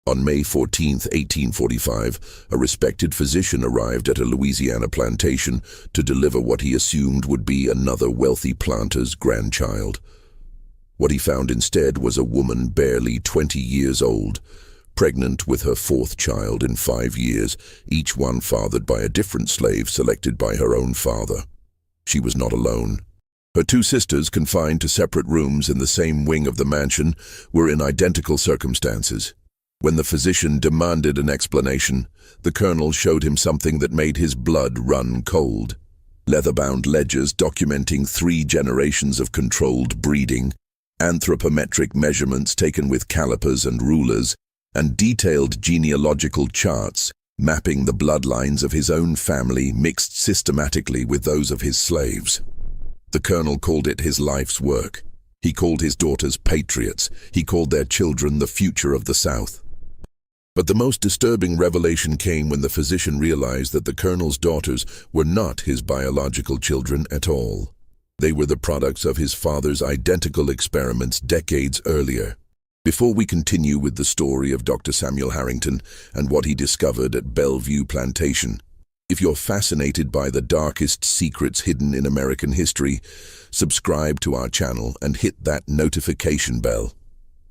On May 14, 1845, a respected physician arrived at a Louisiana plantation to deliver what he assumed would be another wealthy planter's grandchild. What he found instead was a woman barely 20 years old, pregnant with her fourth child in 5 years, each one fathered by a different slave selected by her own father. She was not alone. Her two sisters, confined to separate rooms in the same wing of the mansion, were in identical circumstances. When the physician demanded an explanation, the colonel showed him something that made his blood run cold. Leather-bound ledgers documenting 3 generations of controlled breeding, anthropometric measurements taken with calipers and rulers, and detailed genealogical charts mapping the bloodlines of his own family mixed systematically with those of his slaves. The colonel called it his life's work. He called his daughters patriots. He called their children the future of the South. But the most disturbing revelation came when the physician realized that the colonel's daughters were not his biological children at all. They were the products of his father's identical experiments decades earlier. Before we continue with the story of Dr. Samuel Harrington and what he discovered at Bellevue Plantation, if you're fascinated by the darkest secrets hidden in American history, subscribe to our channel and hit that notification bell.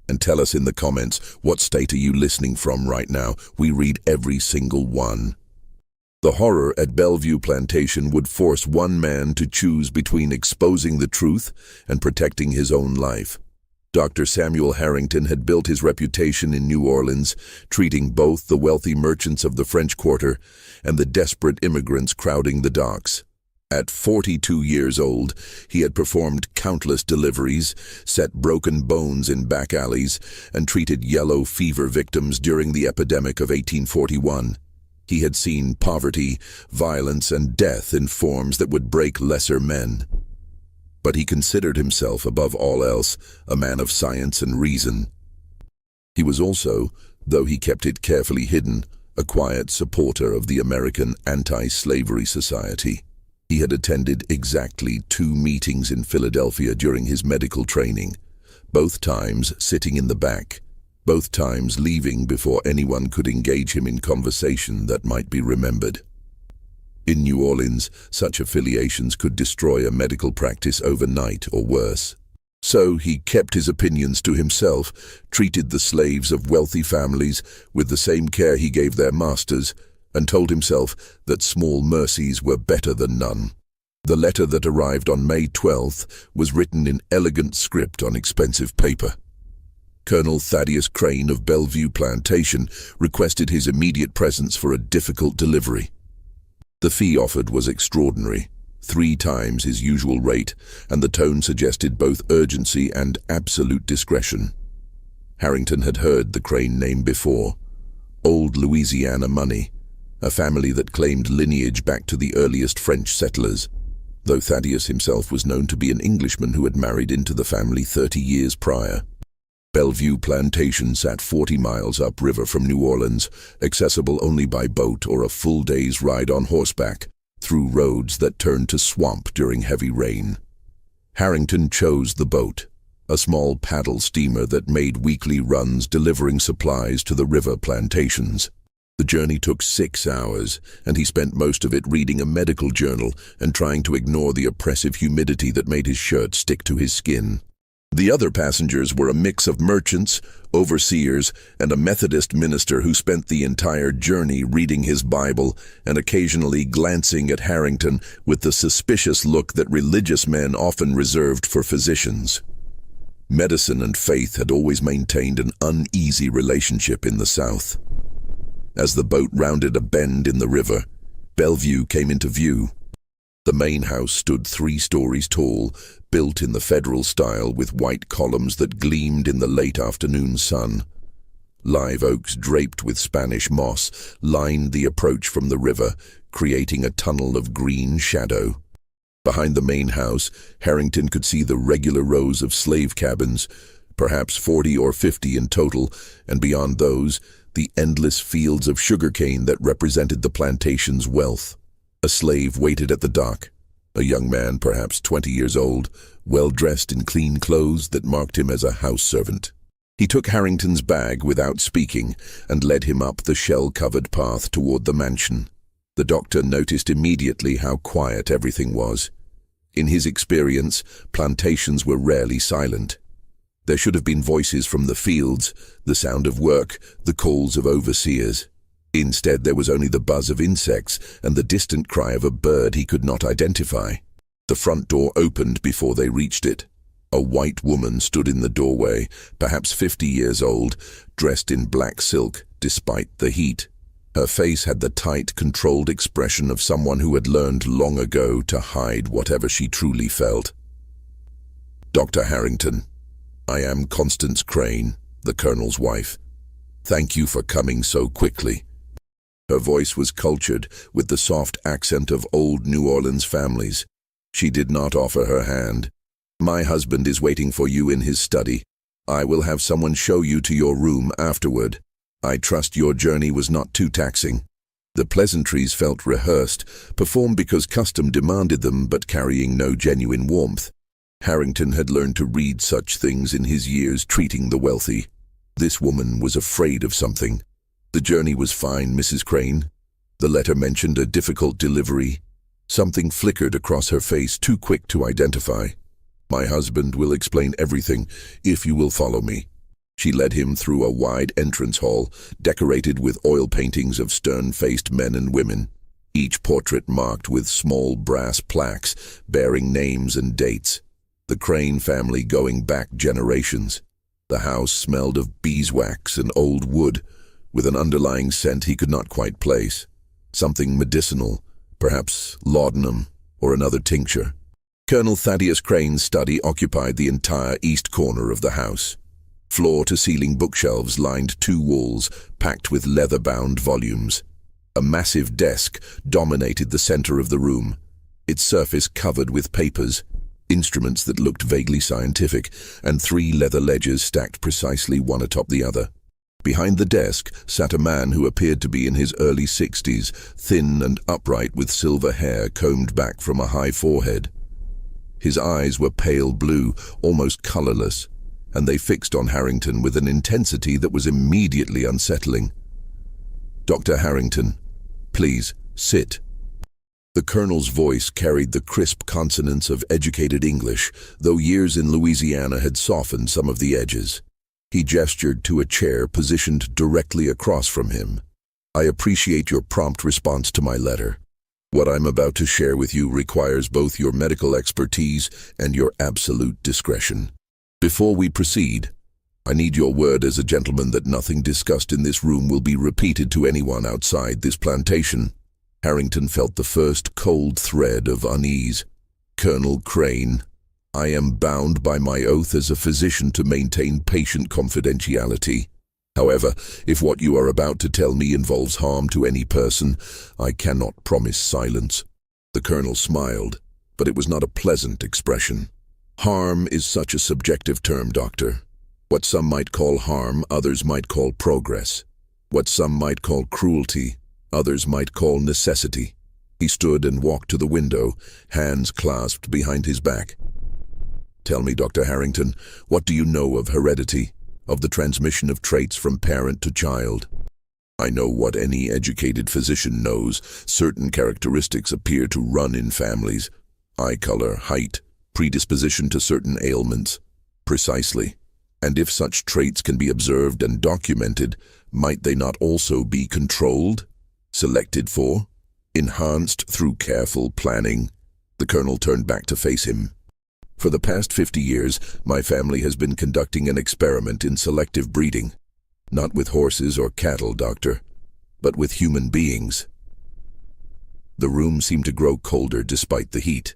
And tell us in the comments, what state are you listening from right now? We read every single one. The horror at Bellevue Plantation would force one man to choose between exposing the truth and protecting his own life. Dr. Samuel Harrington had built his reputation in New Orleans, treating both the wealthy merchants of the French Quarter and the desperate immigrants crowding the docks. At 42 years old, he had performed countless deliveries, set broken bones in back alleys, and treated yellow fever victims during the epidemic of 1841. He had seen poverty, violence, and death in forms that would break lesser men. But he considered himself, above all else, a man of science and reason. He was also, though he kept it carefully hidden, a quiet supporter of the American Anti-Slavery Society. He had attended exactly 2 meetings in Philadelphia during his medical training, both times sitting in the back, both times leaving before anyone could engage him in conversation that might be remembered. In New Orleans, such affiliations could destroy a medical practice overnight or worse. So he kept his opinions to himself, treated the slaves of wealthy families with the same care he gave their masters, and told himself that small mercies were better than none. The letter that arrived on May 12th was written in elegant script on expensive paper. Colonel Thaddeus Crane of Bellevue Plantation requested his immediate presence for a difficult delivery. The fee offered was extraordinary, 3 times his usual rate, and the tone suggested both urgency and absolute discretion. Harrington had heard the Crane name before. Old Louisiana money, a family that claimed lineage back to the earliest French settlers, though Thaddeus himself was known to be an Englishman who had married into the family 30 years prior. Bellevue Plantation sat 40 miles upriver from New Orleans, accessible only by boat or a full day's ride on horseback, through roads that turned to swamp during heavy rain. Harrington chose the boat, a small paddle steamer that made weekly runs delivering supplies to the river plantations. The journey took 6 hours, and he spent most of it reading a medical journal and trying to ignore the oppressive humidity that made his shirt stick to his skin. The other passengers were a mix of merchants, overseers, and a Methodist minister who spent the entire journey reading his Bible and occasionally glancing at Harrington with the suspicious look that religious men often reserved for physicians. Medicine and faith had always maintained an uneasy relationship in the South. As the boat rounded a bend in the river, Bellevue came into view. The main house stood 3 stories tall, built in the federal style with white columns that gleamed in the late afternoon sun. Live oaks draped with Spanish moss lined the approach from the river, creating a tunnel of green shadow. Behind the main house, Harrington could see the regular rows of slave cabins, perhaps 40 or 50 in total, and beyond those, the endless fields of sugarcane that represented the plantation's wealth. A slave waited at the dock, a young man perhaps 20 years old, well dressed in clean clothes that marked him as a house servant. He took Harrington's bag without speaking and led him up the shell-covered path toward the mansion. The doctor noticed immediately how quiet everything was. In his experience, plantations were rarely silent. There should have been voices from the fields, the sound of work, the calls of overseers. Instead, there was only the buzz of insects and the distant cry of a bird he could not identify. The front door opened before they reached it. A white woman stood in the doorway, perhaps 50 years old, dressed in black silk, despite the heat. Her face had the tight, controlled expression of someone who had learned long ago to hide whatever she truly felt. "Dr. Harrington, I am Constance Crane, the Colonel's wife. Thank you for coming so quickly." Her voice was cultured, with the soft accent of old New Orleans families. She did not offer her hand. "My husband is waiting for you in his study. I will have someone show you to your room afterward. I trust your journey was not too taxing." The pleasantries felt rehearsed, performed because custom demanded them, but carrying no genuine warmth. Harrington had learned to read such things in his years treating the wealthy. This woman was afraid of something. "The journey was fine, Mrs. Crane." The letter mentioned a difficult delivery. Something flickered across her face, too quick to identify. "My husband will explain everything, if you will follow me." She led him through a wide entrance hall, decorated with oil paintings of stern-faced men and women, each portrait marked with small brass plaques bearing names and dates. The Crane family going back generations. The house smelled of beeswax and old wood, with an underlying scent he could not quite place. Something medicinal, perhaps laudanum or another tincture. Colonel Thaddeus Crane's study occupied the entire east corner of the house. Floor-to-ceiling bookshelves lined 2 walls, packed with leather-bound volumes. A massive desk dominated the center of the room, its surface covered with papers, instruments that looked vaguely scientific, and 3 leather ledgers stacked precisely one atop the other. Behind the desk sat a man who appeared to be in his early 60s, thin and upright with silver hair combed back from a high forehead. His eyes were pale blue, almost colorless, and they fixed on Harrington with an intensity that was immediately unsettling. "Dr. Harrington, please, sit." The Colonel's voice carried the crisp consonants of educated English, though years in Louisiana had softened some of the edges. He gestured to a chair positioned directly across from him. "I appreciate your prompt response to my letter. What I'm about to share with you requires both your medical expertise and your absolute discretion. Before we proceed, I need your word as a gentleman that nothing discussed in this room will be repeated to anyone outside this plantation." Harrington felt the first cold thread of unease. "Colonel Crane, I am bound by my oath as a physician to maintain patient confidentiality. However, if what you are about to tell me involves harm to any person, I cannot promise silence." The Colonel smiled, but it was not a pleasant expression. "Harm is such a subjective term, Doctor. What some might call harm, others might call progress. What some might call cruelty, others might call necessity." He stood and walked to the window, hands clasped behind his back. "Tell me, Dr. Harrington, what do you know of heredity, of the transmission of traits from parent to child?" "I know what any educated physician knows. Certain characteristics appear to run in families. Eye color, height, predisposition to certain ailments." "Precisely. And if such traits can be observed and documented, might they not also be controlled, selected for, enhanced through careful planning?" The Colonel turned back to face him. "For the past 50 years, my family has been conducting an experiment in selective breeding. Not with horses or cattle, Doctor, but with human beings." The room seemed to grow colder despite the heat.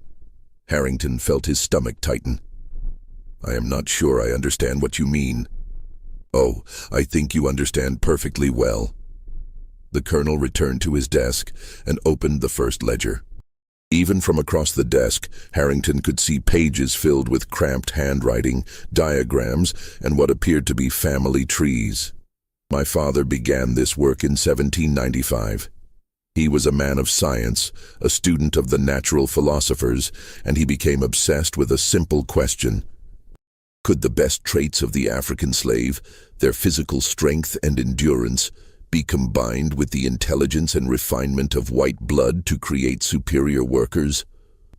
Harrington felt his stomach tighten. "I am not sure I understand what you mean." "Oh, I think you understand perfectly well." The Colonel returned to his desk and opened the first ledger. Even from across the desk, Harrington could see pages filled with cramped handwriting, diagrams, and what appeared to be family trees. "My father began this work in 1795. He was a man of science, a student of the natural philosophers, and he became obsessed with a simple question: Could the best traits of the African slave, their physical strength and endurance, be combined with the intelligence and refinement of white blood to create superior workers?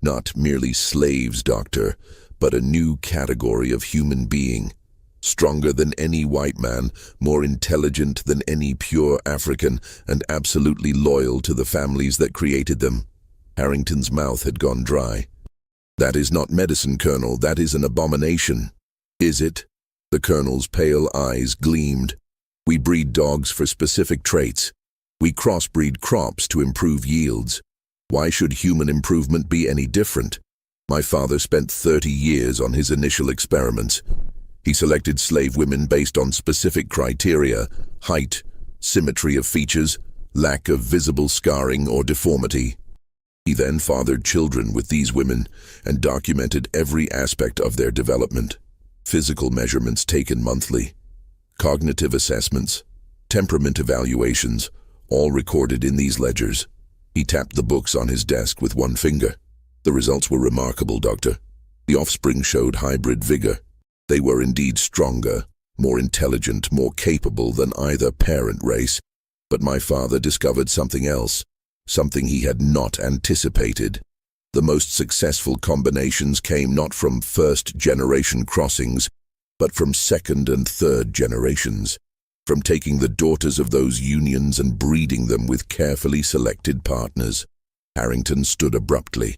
Not merely slaves, doctor, but a new category of human being, stronger than any white man, more intelligent than any pure African, and absolutely loyal to the families that created them. Harrington's mouth had gone dry. "That is not medicine, Colonel. That is an abomination." "Is it?" The Colonel's pale eyes gleamed. "We breed dogs for specific traits. We crossbreed crops to improve yields. Why should human improvement be any different? My father spent 30 years on his initial experiments. He selected slave women based on specific criteria: height, symmetry of features, lack of visible scarring or deformity. He then fathered children with these women and documented every aspect of their development. Physical measurements taken monthly, cognitive assessments, temperament evaluations, all recorded in these ledgers." He tapped the books on his desk with one finger. "The results were remarkable, Doctor. The offspring showed hybrid vigor. They were indeed stronger, more intelligent, more capable than either parent race. But my father discovered something else, something he had not anticipated. The most successful combinations came not from first-generation crossings, but from second and third generations, from taking the daughters of those unions and breeding them with carefully selected partners." Harrington stood abruptly.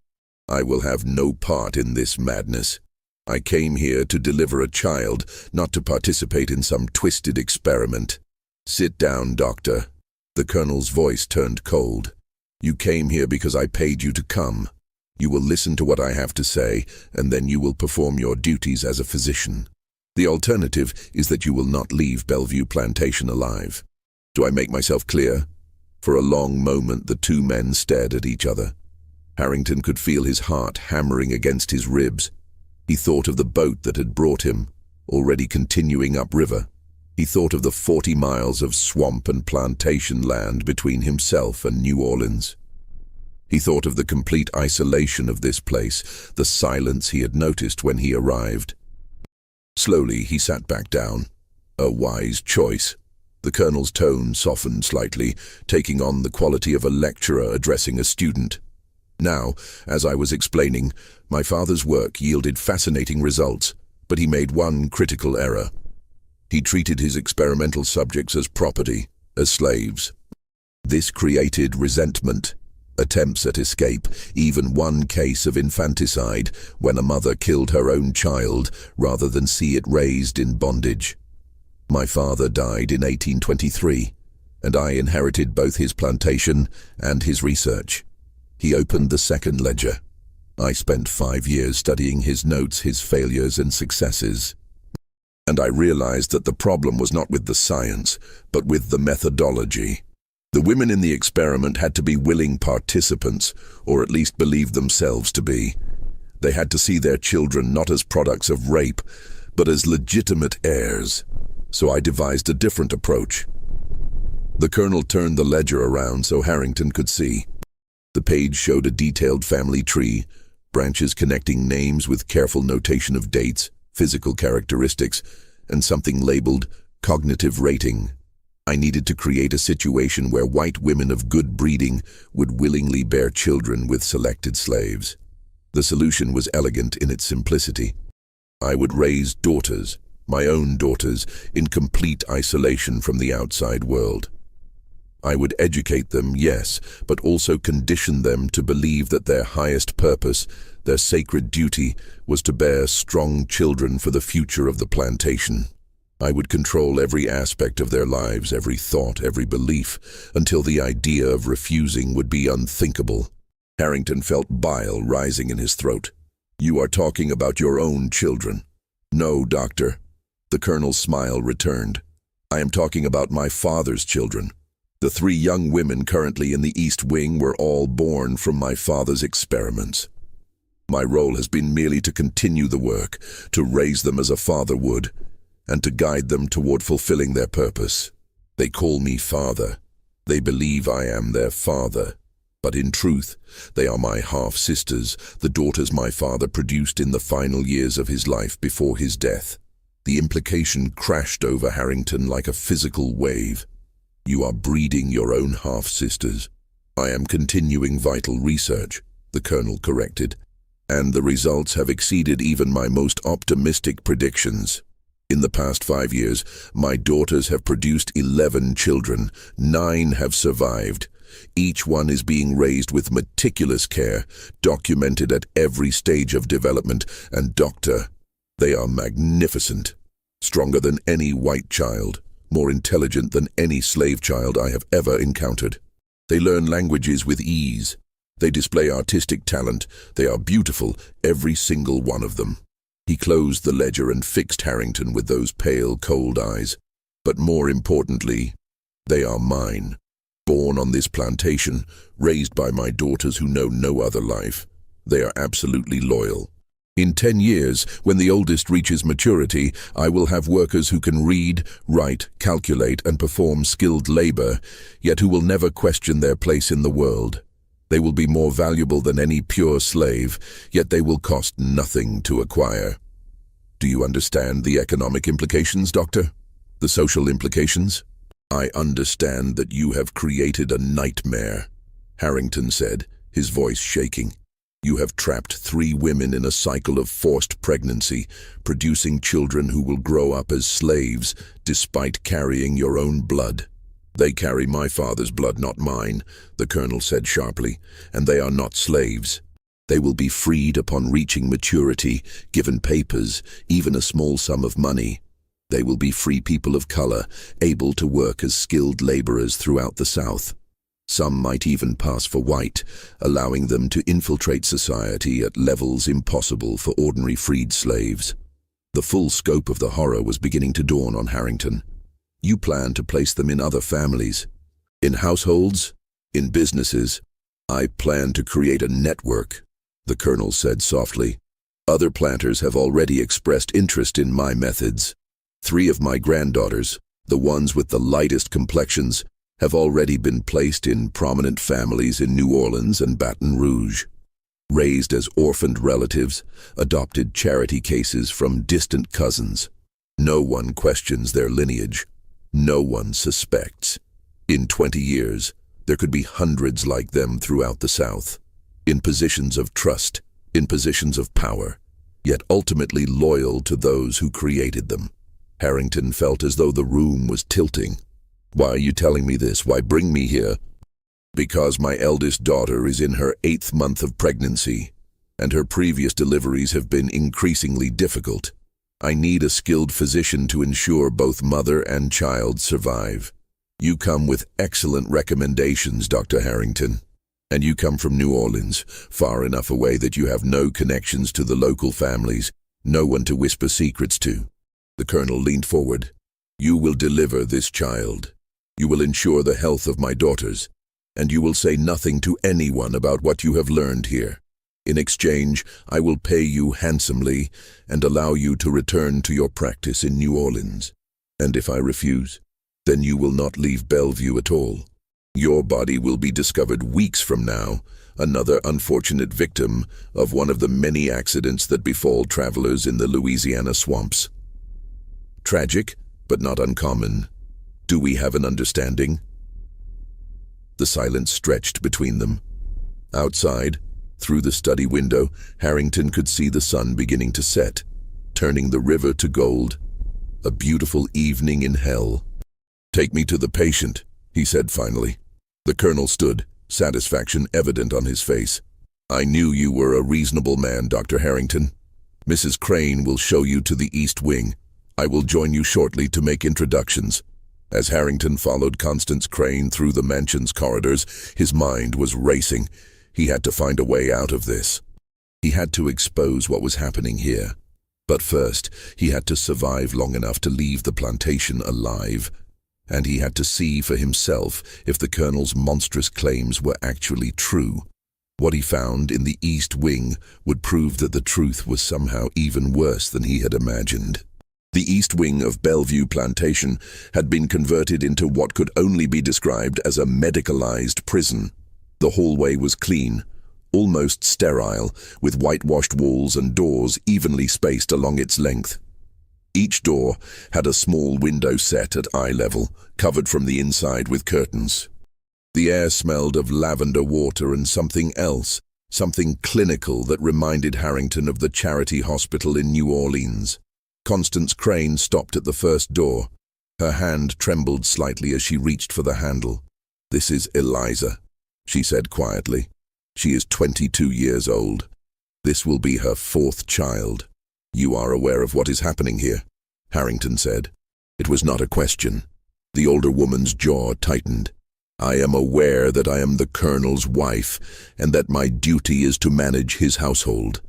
"I will have no part in this madness. I came here to deliver a child, not to participate in some twisted experiment." "Sit down, Doctor." The Colonel's voice turned cold. "You came here because I paid you to come. You will listen to what I have to say, and then you will perform your duties as a physician. The alternative is that you will not leave Bellevue Plantation alive. Do I make myself clear?" For a long moment the two men stared at each other. Harrington could feel his heart hammering against his ribs. He thought of the boat that had brought him, already continuing upriver. He thought of the 40 miles of swamp and plantation land between himself and New Orleans. He thought of the complete isolation of this place, the silence he had noticed when he arrived. Slowly he sat back down. A wise choice. The Colonel's tone softened slightly, taking on the quality of a lecturer addressing a student. "Now, as I was explaining, my father's work yielded fascinating results, but he made one critical error. He treated his experimental subjects as property, as slaves. This created resentment, attempts at escape, even one case of infanticide when a mother killed her own child rather than see it raised in bondage. My father died in 1823, and I inherited both his plantation and his research." He opened the second ledger. "I spent 5 years studying his notes, his failures and successes. And I realized that the problem was not with the science, but with the methodology. The women in the experiment had to be willing participants, or at least believe themselves to be. They had to see their children not as products of rape, but as legitimate heirs. So I devised a different approach." The Colonel turned the ledger around so Harrington could see. The page showed a detailed family tree, branches connecting names with careful notation of dates, physical characteristics, and something labeled cognitive rating. I needed to create a situation where white women of good breeding would willingly bear children with selected slaves. The solution was elegant in its simplicity. I would raise daughters, my own daughters, in complete isolation from the outside world. I would educate them, yes, but also condition them to believe that their highest purpose, their sacred duty, was to bear strong children for the future of the plantation. I would control every aspect of their lives, every thought, every belief, until the idea of refusing would be unthinkable. Harrington felt bile rising in his throat. "You are talking about your own children." "No, Doctor." The Colonel's smile returned. "I am talking about my father's children. The 3 young women currently in the East Wing were all born from my father's experiments. My role has been merely to continue the work, to raise them as a father would, and to guide them toward fulfilling their purpose. They call me father. They believe I am their father. But in truth, they are my half-sisters, the daughters my father produced in the final years of his life before his death. The implication crashed over Harrington like a physical wave. You are breeding your own half-sisters. I am continuing vital research, the colonel corrected, and the results have exceeded even my most optimistic predictions. In the past 5 years, my daughters have produced 11 children. 9 have survived. Each one is being raised with meticulous care, documented at every stage of development, and doctor, they are magnificent. Stronger than any white child, more intelligent than any slave child I have ever encountered. They learn languages with ease. They display artistic talent. They are beautiful, every single one of them. He closed the ledger and fixed Harrington with those pale, cold eyes. But more importantly, they are mine. Born on this plantation, raised by my daughters who know no other life. They are absolutely loyal. In 10 years, when the oldest reaches maturity, I will have workers who can read, write, calculate, and perform skilled labor, yet who will never question their place in the world. They will be more valuable than any pure slave, yet they will cost nothing to acquire. Do you understand the economic implications, Doctor? The social implications? I understand that you have created a nightmare, Harrington said, his voice shaking. You have trapped 3 women in a cycle of forced pregnancy, producing children who will grow up as slaves, despite carrying your own blood. They carry my father's blood, not mine, the colonel said sharply, and they are not slaves. They will be freed upon reaching maturity, given papers, even a small sum of money. They will be free people of color, able to work as skilled laborers throughout the South. Some might even pass for white, allowing them to infiltrate society at levels impossible for ordinary freed slaves. The full scope of the horror was beginning to dawn on Harrington. You plan to place them in other families, in households, in businesses. I plan to create a network, the colonel said softly. Other planters have already expressed interest in my methods. 3 of my granddaughters, the ones with the lightest complexions, have already been placed in prominent families in New Orleans and Baton Rouge. Raised as orphaned relatives, adopted charity cases from distant cousins. No one questions their lineage. No one suspects. In 20 years, there could be hundreds like them throughout the South, in positions of trust, in positions of power, yet ultimately loyal to those who created them. Harrington felt as though the room was tilting. Why are you telling me this? Why bring me here? Because my eldest daughter is in her 8th month of pregnancy, and her previous deliveries have been increasingly difficult. I need a skilled physician to ensure both mother and child survive. You come with excellent recommendations, Dr. Harrington. And you come from New Orleans, far enough away that you have no connections to the local families, no one to whisper secrets to. The colonel leaned forward. You will deliver this child. You will ensure the health of my daughters, and you will say nothing to anyone about what you have learned here. In exchange, I will pay you handsomely and allow you to return to your practice in New Orleans. And if I refuse, then you will not leave Bellevue at all. Your body will be discovered weeks from now, another unfortunate victim of one of the many accidents that befall travelers in the Louisiana swamps. Tragic, but not uncommon. Do we have an understanding? The silence stretched between them. Outside, through the study window, Harrington could see the sun beginning to set, turning the river to gold. A beautiful evening in hell. Take me to the patient, he said finally. The colonel stood, satisfaction evident on his face. I knew you were a reasonable man, Dr. Harrington. Mrs. Crane will show you to the East Wing. I will join you shortly to make introductions. As Harrington followed Constance Crane through the mansion's corridors, his mind was racing. He had to find a way out of this. He had to expose what was happening here. But first, he had to survive long enough to leave the plantation alive. And he had to see for himself if the colonel's monstrous claims were actually true. What he found in the East Wing would prove that the truth was somehow even worse than he had imagined. The East Wing of Bellevue Plantation had been converted into what could only be described as a medicalized prison. The hallway was clean, almost sterile, with whitewashed walls and doors evenly spaced along its length. Each door had a small window set at eye level, covered from the inside with curtains. The air smelled of lavender water and something else, something clinical that reminded Harrington of the charity hospital in New Orleans. Constance Crane stopped at the first door. Her hand trembled slightly as she reached for the handle. "This is Eliza," she said quietly. "She is 22 years old. This will be her 4th child. You are aware of what is happening here," Harrington said. It was not a question. The older woman's jaw tightened. "I am aware that I am the Colonel's wife and that my duty is to manage his household.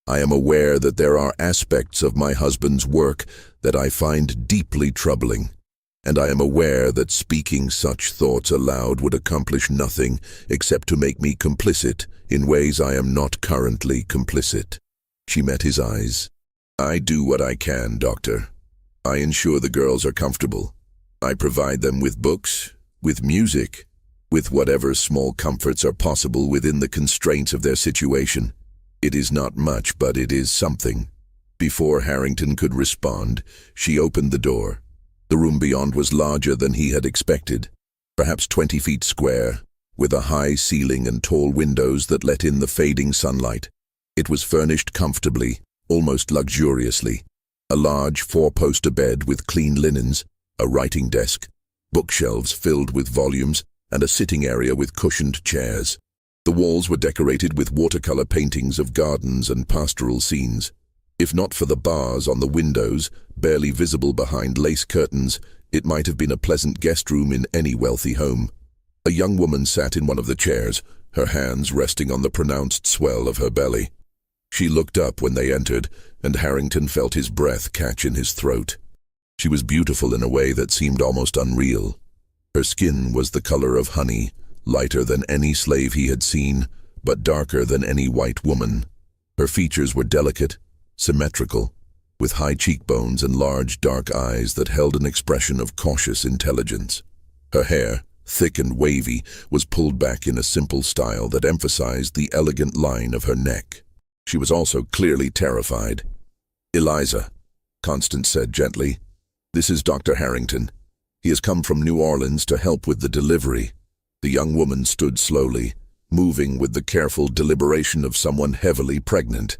I am aware that there are aspects of my husband's work that I find deeply troubling, and I am aware that speaking such thoughts aloud would accomplish nothing except to make me complicit in ways I am not currently complicit." She met his eyes. "I do what I can, Doctor. I ensure the girls are comfortable. I provide them with books, with music, with whatever small comforts are possible within the constraints of their situation. It is not much, but it is something." Before Harrington could respond, she opened the door. The room beyond was larger than he had expected, perhaps 20 feet square, with a high ceiling and tall windows that let in the fading sunlight. It was furnished comfortably, almost luxuriously. A large 4-poster bed with clean linens, a writing desk, bookshelves filled with volumes, and a sitting area with cushioned chairs. The walls were decorated with watercolor paintings of gardens and pastoral scenes. If not for the bars on the windows, barely visible behind lace curtains, it might have been a pleasant guest room in any wealthy home. A young woman sat in one of the chairs, her hands resting on the pronounced swell of her belly. She looked up when they entered, and Harrington felt his breath catch in his throat. She was beautiful in a way that seemed almost unreal. Her skin was the color of honey, lighter than any slave he had seen, but darker than any white woman. Her features were delicate, symmetrical, with high cheekbones and large dark eyes that held an expression of cautious intelligence. Her hair, thick and wavy, was pulled back in a simple style that emphasized the elegant line of her neck. She was also clearly terrified. "Eliza," Constance said gently, "this is Dr. Harrington. He has come from New Orleans to help with the delivery." The young woman stood slowly, moving with the careful deliberation of someone heavily pregnant.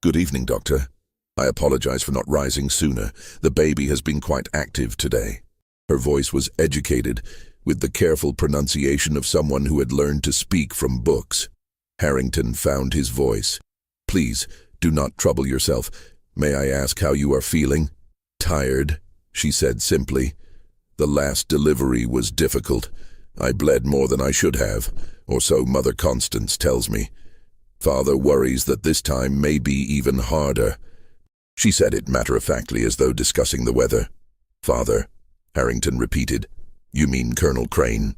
"Good evening, Doctor. I apologize for not rising sooner. The baby has been quite active today." Her voice was educated, with the careful pronunciation of someone who had learned to speak from books. Harrington found his voice. "Please, do not trouble yourself. May I ask how you are feeling?" "Tired," she said simply. "The last delivery was difficult. I bled more than I should have, or so Mother Constance tells me. Father worries that this time may be even harder." She said it matter-of-factly as though discussing the weather. "Father," Harrington repeated. "You mean Colonel Crane?"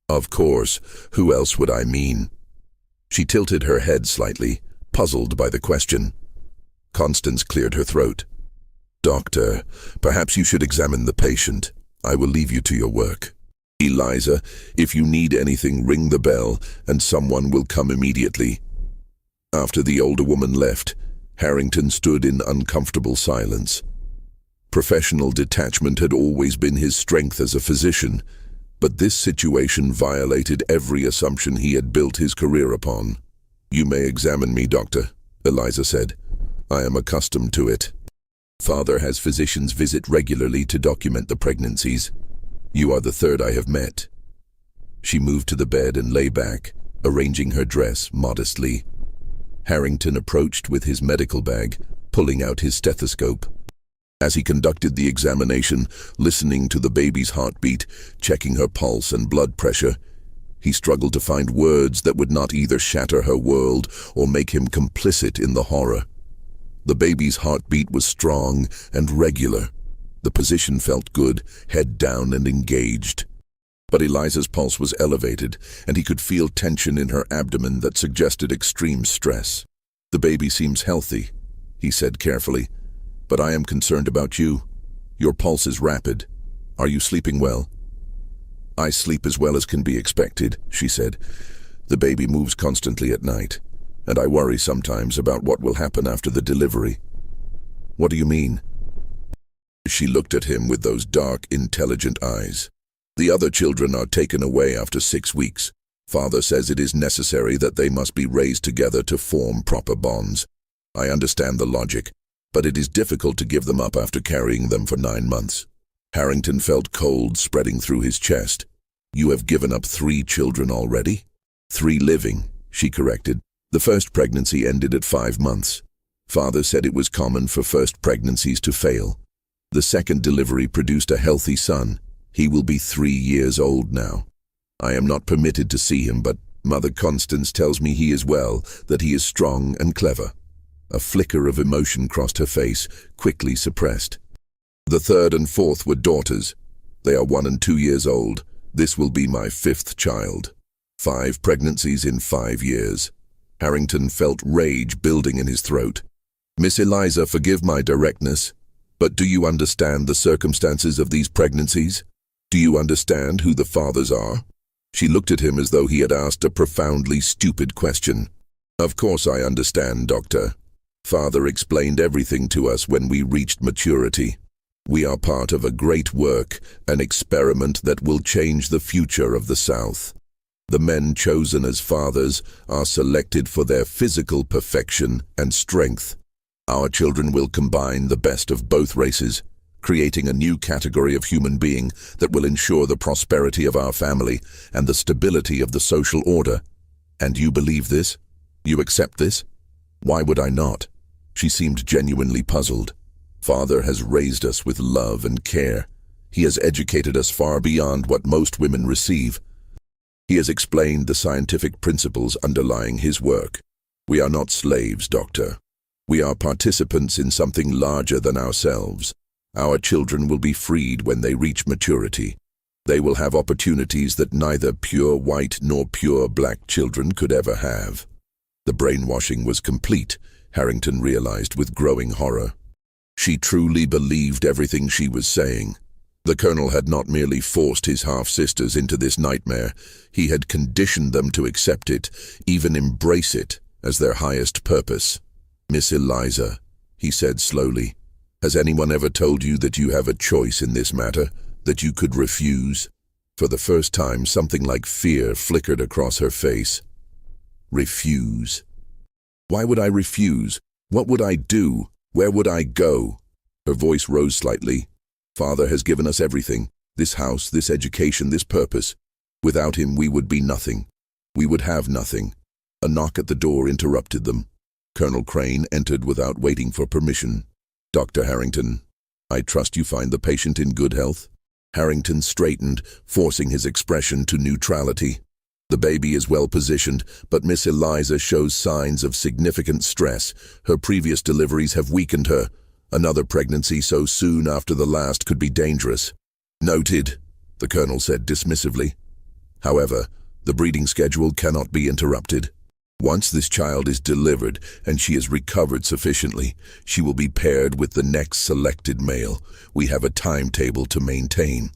"Of course. Who else would I mean?" She tilted her head slightly, puzzled by the question. Constance cleared her throat. "Doctor, perhaps you should examine the patient. I will leave you to your work. Eliza, if you need anything, ring the bell, and someone will come immediately." After the older woman left, Harrington stood in uncomfortable silence. Professional detachment had always been his strength as a physician, but this situation violated every assumption he had built his career upon. "You may examine me, Doctor," Eliza said. "I am accustomed to it. Father has physicians visit regularly to document the pregnancies. You are the third I have met." She moved to the bed and lay back, arranging her dress modestly. Harrington approached with his medical bag, pulling out his stethoscope. As he conducted the examination, listening to the baby's heartbeat, checking her pulse and blood pressure, he struggled to find words that would not either shatter her world or make him complicit in the horror. The baby's heartbeat was strong and regular. The position felt good, head down and engaged. But Eliza's pulse was elevated, and he could feel tension in her abdomen that suggested extreme stress. "The baby seems healthy," he said carefully, "but I am concerned about you. Your pulse is rapid. Are you sleeping well?" "I sleep as well as can be expected," she said. The baby moves constantly at night, and I worry sometimes about what will happen after the delivery. What do you mean? She looked at him with those dark, intelligent eyes. The other children are taken away after 6 weeks. Father says it is necessary that they must be raised together to form proper bonds. I understand the logic, but it is difficult to give them up after carrying them for 9 months. Harrington felt cold spreading through his chest. You have given up 3 children already? 3 living, she corrected. The first pregnancy ended at 5 months. Father said it was common for first pregnancies to fail. The second delivery produced a healthy son. He will be 3 years old now. I am not permitted to see him, but Mother Constance tells me he is well, that he is strong and clever. A flicker of emotion crossed her face, quickly suppressed. The third and fourth were daughters. They are 1 and 2 years old. This will be my 5th child. 5 pregnancies in 5 years. Harrington felt rage building in his throat. Miss Eliza, forgive my directness, but do you understand the circumstances of these pregnancies? Do you understand who the fathers are? She looked at him as though he had asked a profoundly stupid question. Of course I understand, Doctor. Father explained everything to us when we reached maturity. We are part of a great work, an experiment that will change the future of the South. The men chosen as fathers are selected for their physical perfection and strength. Our children will combine the best of both races, creating a new category of human being that will ensure the prosperity of our family and the stability of the social order. And you believe this? You accept this? Why would I not? She seemed genuinely puzzled. Father has raised us with love and care. He has educated us far beyond what most women receive. He has explained the scientific principles underlying his work. We are not slaves, Doctor. We are participants in something larger than ourselves. Our children will be freed when they reach maturity. They will have opportunities that neither pure white nor pure black children could ever have. The brainwashing was complete, Harrington realized with growing horror. She truly believed everything she was saying. The colonel had not merely forced his half-sisters into this nightmare, he had conditioned them to accept it, even embrace it, as their highest purpose. Miss Eliza, he said slowly, has anyone ever told you that you have a choice in this matter, that you could refuse? For the first time, something like fear flickered across her face. Refuse? Why would I refuse? What would I do? Where would I go? Her voice rose slightly. Father has given us everything, this house, this education, this purpose. Without him, we would be nothing. We would have nothing. A knock at the door interrupted them. Colonel Crane entered without waiting for permission. Dr. Harrington, I trust you find the patient in good health? Harrington straightened, forcing his expression to neutrality. The baby is well positioned, but Miss Eliza shows signs of significant stress. Her previous deliveries have weakened her. Another pregnancy so soon after the last could be dangerous. Noted, the colonel said dismissively. However, the breeding schedule cannot be interrupted. Once this child is delivered and she is recovered sufficiently, she will be paired with the next selected male. We have a timetable to maintain.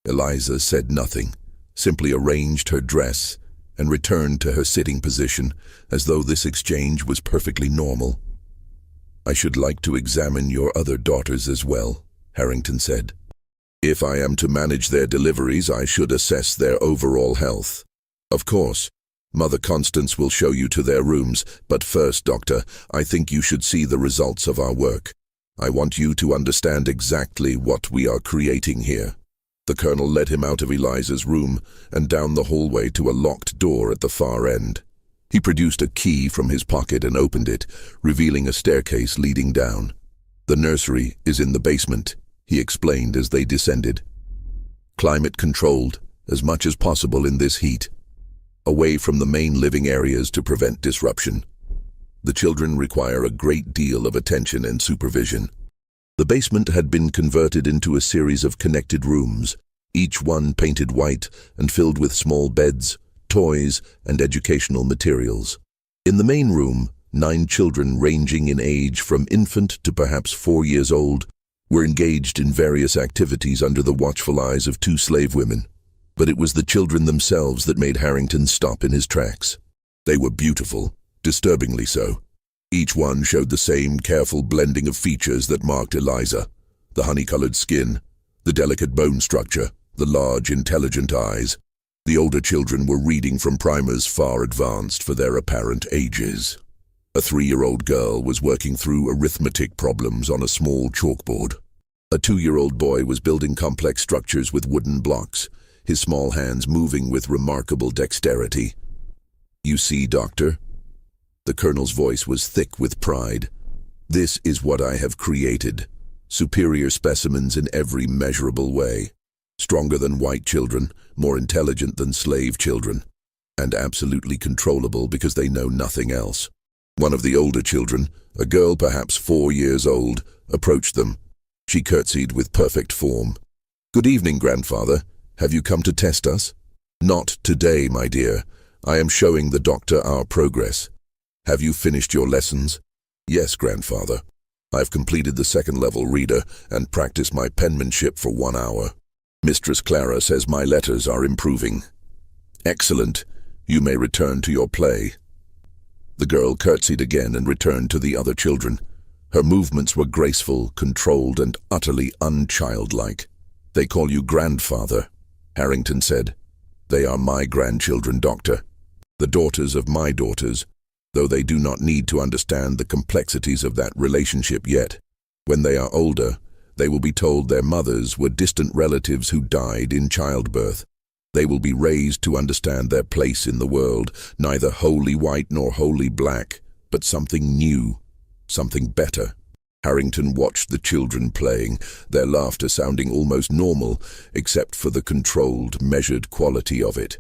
Eliza said nothing, simply arranged her dress and returned to her sitting position as though this exchange was perfectly normal. I should like to examine your other daughters as well, Harrington said. If I am to manage their deliveries, I should assess their overall health. Of course, Mother Constance will show you to their rooms, but first, Doctor, I think you should see the results of our work. I want you to understand exactly what we are creating here. The colonel led him out of Eliza's room and down the hallway to a locked door at the far end. He produced a key from his pocket and opened it, revealing a staircase leading down. The nursery is in the basement, he explained as they descended. Climate controlled, as much as possible in this heat. Away from the main living areas to prevent disruption. The children require a great deal of attention and supervision. The basement had been converted into a series of connected rooms, each one painted white and filled with small beds, toys, and educational materials. In the main room, 9 children ranging in age from infant to perhaps 4 years old were engaged in various activities under the watchful eyes of 2 slave women. But it was the children themselves that made Harrington stop in his tracks. They were beautiful, disturbingly so. Each one showed the same careful blending of features that marked Eliza: the honey-colored skin, the delicate bone structure, the large, intelligent eyes. The older children were reading from primers far advanced for their apparent ages. A 3-year-old girl was working through arithmetic problems on a small chalkboard. A 2-year-old boy was building complex structures with wooden blocks, his small hands moving with remarkable dexterity. "You see, Doctor?" The colonel's voice was thick with pride. "This is what I have created. Superior specimens in every measurable way. Stronger than white children, more intelligent than slave children, and absolutely controllable because they know nothing else." One of the older children, a girl perhaps 4 years old, approached them. She curtsied with perfect form. "Good evening, grandfather. Have you come to test us?" "Not today, my dear. I am showing the doctor our progress." "Have you finished your lessons?" "Yes, grandfather. I've completed the 2nd-level reader and practiced my penmanship for 1 hour. Mistress Clara says my letters are improving." "Excellent. You may return to your play." The girl curtsied again and returned to the other children. Her movements were graceful, controlled, and utterly unchildlike. "They call you grandfather," Harrington said. "They are my grandchildren, Doctor. The daughters of my daughters, though they do not need to understand the complexities of that relationship yet. When they are older, they will be told their mothers were distant relatives who died in childbirth. They will be raised to understand their place in the world, neither wholly white nor wholly black, but something new, something better." Harrington watched the children playing, their laughter sounding almost normal, except for the controlled, measured quality of it.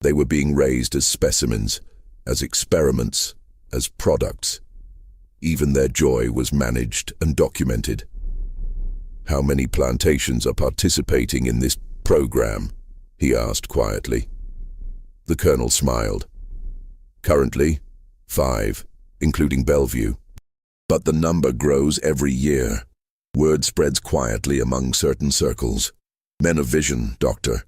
They were being raised as specimens, as experiments, as products. Even their joy was managed and documented. "How many plantations are participating in this program?" he asked quietly. The colonel smiled. "Currently, 5, including Bellevue. But the number grows every year. Word spreads quietly among certain circles. Men of vision, Doctor.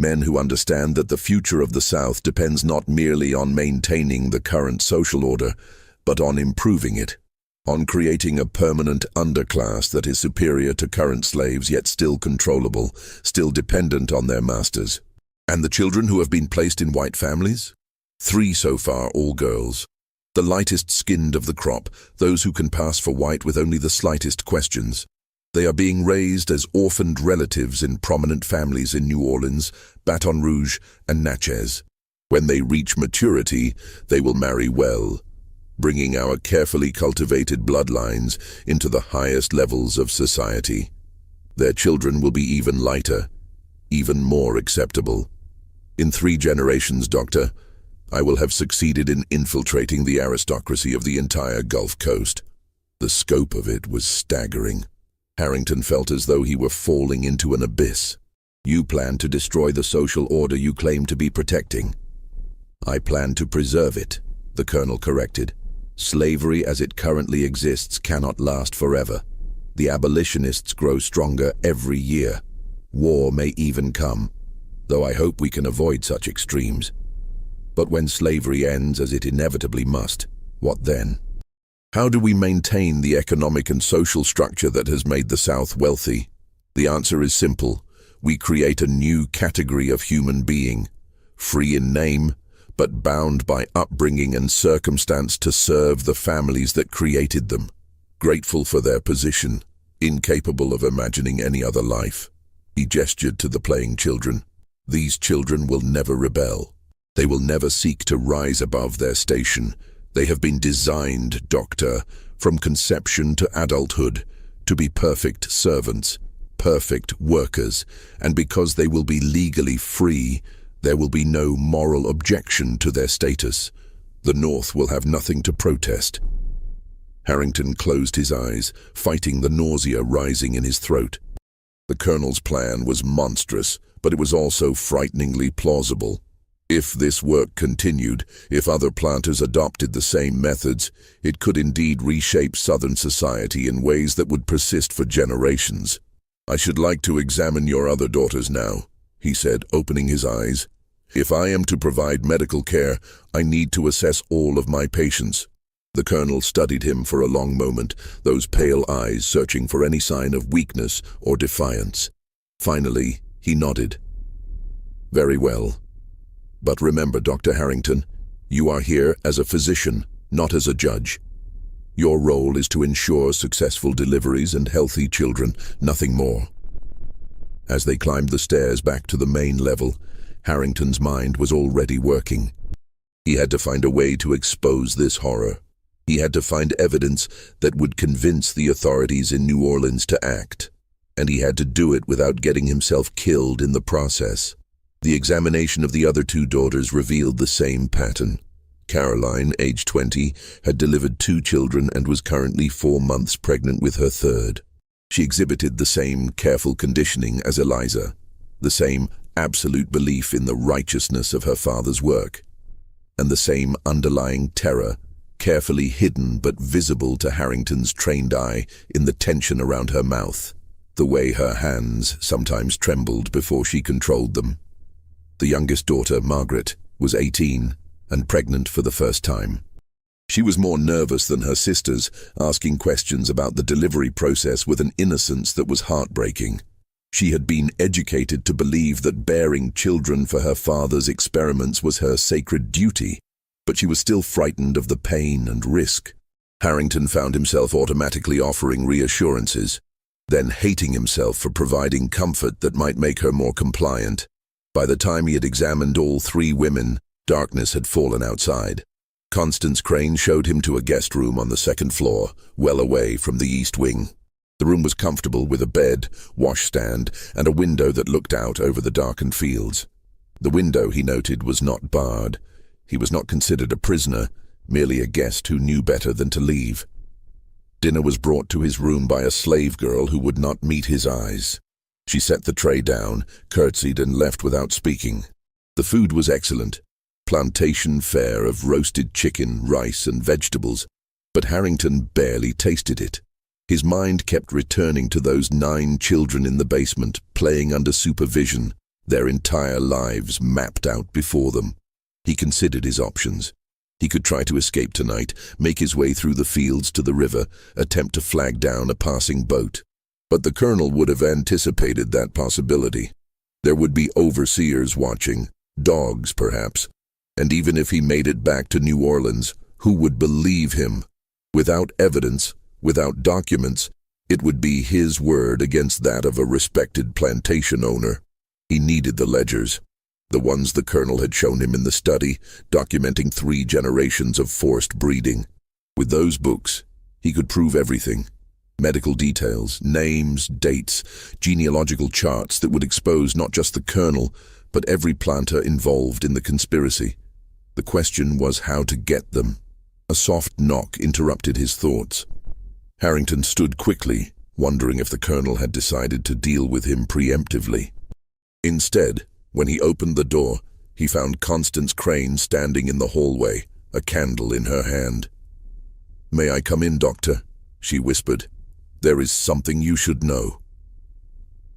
Men who understand that the future of the South depends not merely on maintaining the current social order, but on improving it, on creating a permanent underclass that is superior to current slaves yet still controllable, still dependent on their masters." "And the children who have been placed in white families?" 3 so far, all girls. The lightest skinned of the crop, those who can pass for white with only the slightest questions. They are being raised as orphaned relatives in prominent families in New Orleans, Baton Rouge, and Natchez. When they reach maturity, they will marry well, bringing our carefully cultivated bloodlines into the highest levels of society. Their children will be even lighter, even more acceptable. In 3 generations, Doctor, I will have succeeded in infiltrating the aristocracy of the entire Gulf Coast. The scope of it was staggering. Harrington felt as though he were falling into an abyss. "You plan to destroy the social order you claim to be protecting." "I plan to preserve it," the colonel corrected. "Slavery as it currently exists cannot last forever. The abolitionists grow stronger every year. War may even come, though I hope we can avoid such extremes. But when slavery ends, as it inevitably must, what then? How do we maintain the economic and social structure that has made the South wealthy? The answer is simple. We create a new category of human being, free in name, but bound by upbringing and circumstance to serve the families that created them, grateful for their position, incapable of imagining any other life." He gestured to the playing children. "These children will never rebel. They will never seek to rise above their station. They have been designed, Doctor, from conception to adulthood, to be perfect servants, perfect workers, and because they will be legally free, there will be no moral objection to their status. The North will have nothing to protest." Harrington closed his eyes, fighting the nausea rising in his throat. The colonel's plan was monstrous, but it was also frighteningly plausible. If this work continued, if other planters adopted the same methods, it could indeed reshape Southern society in ways that would persist for generations. "I should like to examine your other daughters now," he said, opening his eyes. "If I am to provide medical care, I need to assess all of my patients." The colonel studied him for a long moment, those pale eyes searching for any sign of weakness or defiance. Finally, he nodded. "Very well. But remember, Dr. Harrington, you are here as a physician, not as a judge. Your role is to ensure successful deliveries and healthy children, nothing more." As they climbed the stairs back to the main level, Harrington's mind was already working. He had to find a way to expose this horror. He had to find evidence that would convince the authorities in New Orleans to act, and he had to do it without getting himself killed in the process. The examination of the other two daughters revealed the same pattern. Caroline, age 20, had delivered 2 children and was currently 4 months pregnant with her third. She exhibited the same careful conditioning as Eliza, the same absolute belief in the righteousness of her father's work, and the same underlying terror, carefully hidden but visible to Harrington's trained eye in the tension around her mouth, the way her hands sometimes trembled before she controlled them. The youngest daughter, Margaret, was 18 and pregnant for the first time. She was more nervous than her sisters, asking questions about the delivery process with an innocence that was heartbreaking. She had been educated to believe that bearing children for her father's experiments was her sacred duty, but she was still frightened of the pain and risk. Harrington found himself automatically offering reassurances, then hating himself for providing comfort that might make her more compliant. By the time he had examined all 3 women, darkness had fallen outside. Constance Crane showed him to a guest room on the 2nd floor, well away from the east wing. The room was comfortable with a bed, washstand, and a window that looked out over the darkened fields. The window, he noted, was not barred. He was not considered a prisoner, merely a guest who knew better than to leave. Dinner was brought to his room by a slave girl who would not meet his eyes. She set the tray down, curtsied, and left without speaking. The food was excellent. Plantation fare of roasted chicken, rice, and vegetables, but Harrington barely tasted it. His mind kept returning to those 9 children in the basement, playing under supervision, their entire lives mapped out before them. He considered his options. He could try to escape tonight, make his way through the fields to the river, attempt to flag down a passing boat. But the colonel would have anticipated that possibility. There would be overseers watching, dogs perhaps, and even if he made it back to New Orleans, who would believe him? Without evidence, without documents, it would be his word against that of a respected plantation owner. He needed the ledgers, the ones the colonel had shown him in the study, documenting 3 generations of forced breeding. With those books, he could prove everything. Medical details, names, dates, genealogical charts that would expose not just the colonel, but every planter involved in the conspiracy. The question was how to get them. A soft knock interrupted his thoughts. Harrington stood quickly, wondering if the colonel had decided to deal with him preemptively. Instead, when he opened the door, he found Constance Crane standing in the hallway, a candle in her hand. "May I come in, Doctor?" she whispered. "There is something you should know."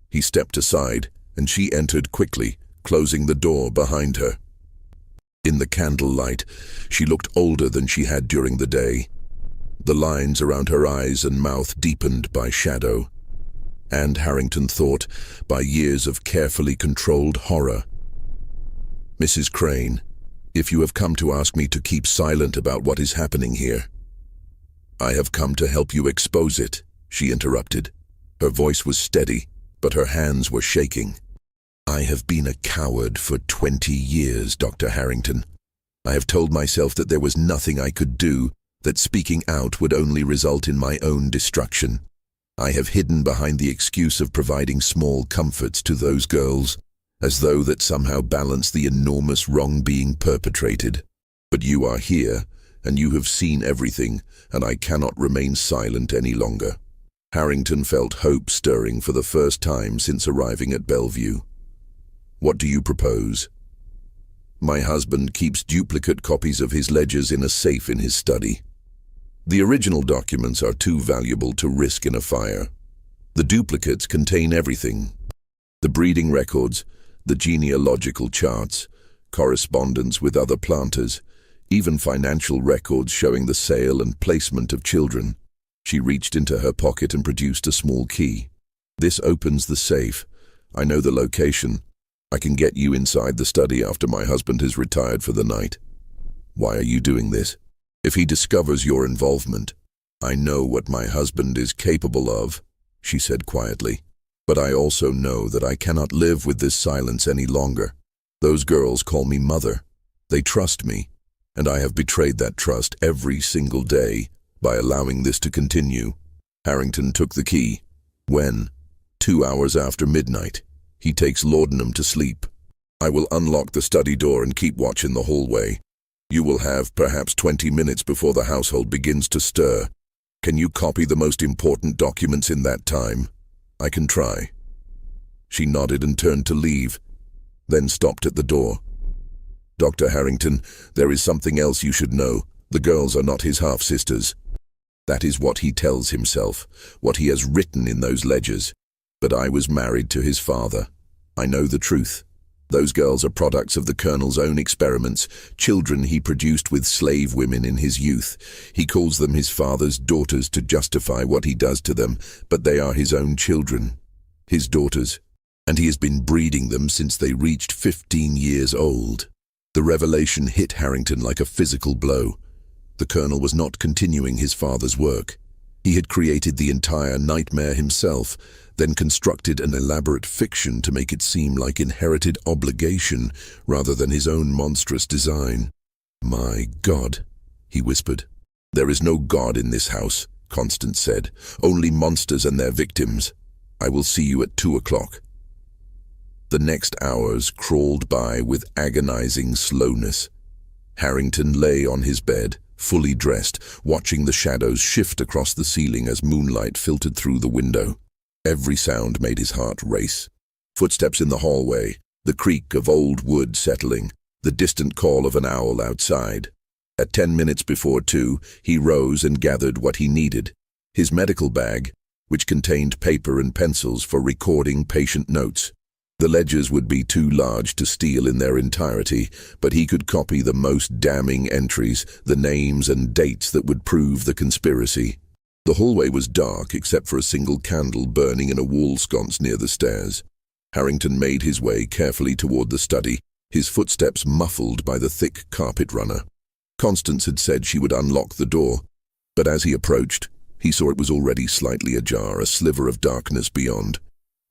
He stepped aside, and she entered quickly, closing the door behind her. In the candlelight, she looked older than she had during the day. The lines around her eyes and mouth deepened by shadow, and Harrington thought, by years of carefully controlled horror. "Mrs. Crane, if you have come to ask me to keep silent about what is happening here, I have come to help you expose it," she interrupted. Her voice was steady, but her hands were shaking. "I have been a coward for 20 years, Dr. Harrington. I have told myself that there was nothing I could do, that speaking out would only result in my own destruction. I have hidden behind the excuse of providing small comforts to those girls, as though that somehow balanced the enormous wrong being perpetrated. But you are here, and you have seen everything, and I cannot remain silent any longer." Harrington felt hope stirring for the first time since arriving at Bellevue. "What do you propose?" "My husband keeps duplicate copies of his ledgers in a safe in his study. The original documents are too valuable to risk in a fire. The duplicates contain everything: the breeding records, The genealogical charts, correspondence with other planters, even financial records showing the sale and placement of children. She reached into her pocket and produced a small key. "This opens the safe. I know the location. I can get you inside the study after my husband has retired for the night." "Why are you doing this?" "If he discovers your involvement." "I know what my husband is capable of," she said quietly. "But I also know that I cannot live with this silence any longer. Those girls call me mother. They trust me, and I have betrayed that trust every single day by allowing this to continue." Harrington took the key. "When?" 2 hours after midnight. He takes laudanum to sleep. "I will unlock the study door and keep watch in the hallway. You will have perhaps 20 minutes before the household begins to stir. Can you copy the most important documents in that time?" "I can try." She nodded and turned to leave, then stopped at the door. "Dr. Harrington, there is something else you should know. The girls are not his half-sisters." That is what he tells himself, what he has written in those ledgers. "But I was married to his father. I know the truth. Those girls are products of the Colonel's own experiments, children he produced with slave women in his youth. He calls them his father's daughters to justify what he does to them, but they are his own children, his daughters, and he has been breeding them since they reached 15 years old." The revelation hit Harrington like a physical blow. The Colonel was not continuing his father's work. He had created the entire nightmare himself, then constructed an elaborate fiction to make it seem like inherited obligation rather than his own monstrous design. "My God," he whispered. "There is no God in this house," Constance said. "Only monsters and their victims. I will see you at 2 o'clock. The next hours crawled by with agonizing slowness. Harrington lay on his bed, fully dressed, watching the shadows shift across the ceiling as moonlight filtered through the window. Every sound made his heart race. Footsteps in the hallway, the creak of old wood settling, the distant call of an owl outside. At 10 minutes before 2, he rose and gathered what he needed. His medical bag, which contained paper and pencils for recording patient notes. The ledgers would be too large to steal in their entirety, but he could copy the most damning entries, the names and dates that would prove the conspiracy. The hallway was dark except for a single candle burning in a wall sconce near the stairs. Harrington made his way carefully toward the study, his footsteps muffled by the thick carpet runner. Constance had said she would unlock the door, but as he approached, he saw it was already slightly ajar, a sliver of darkness beyond.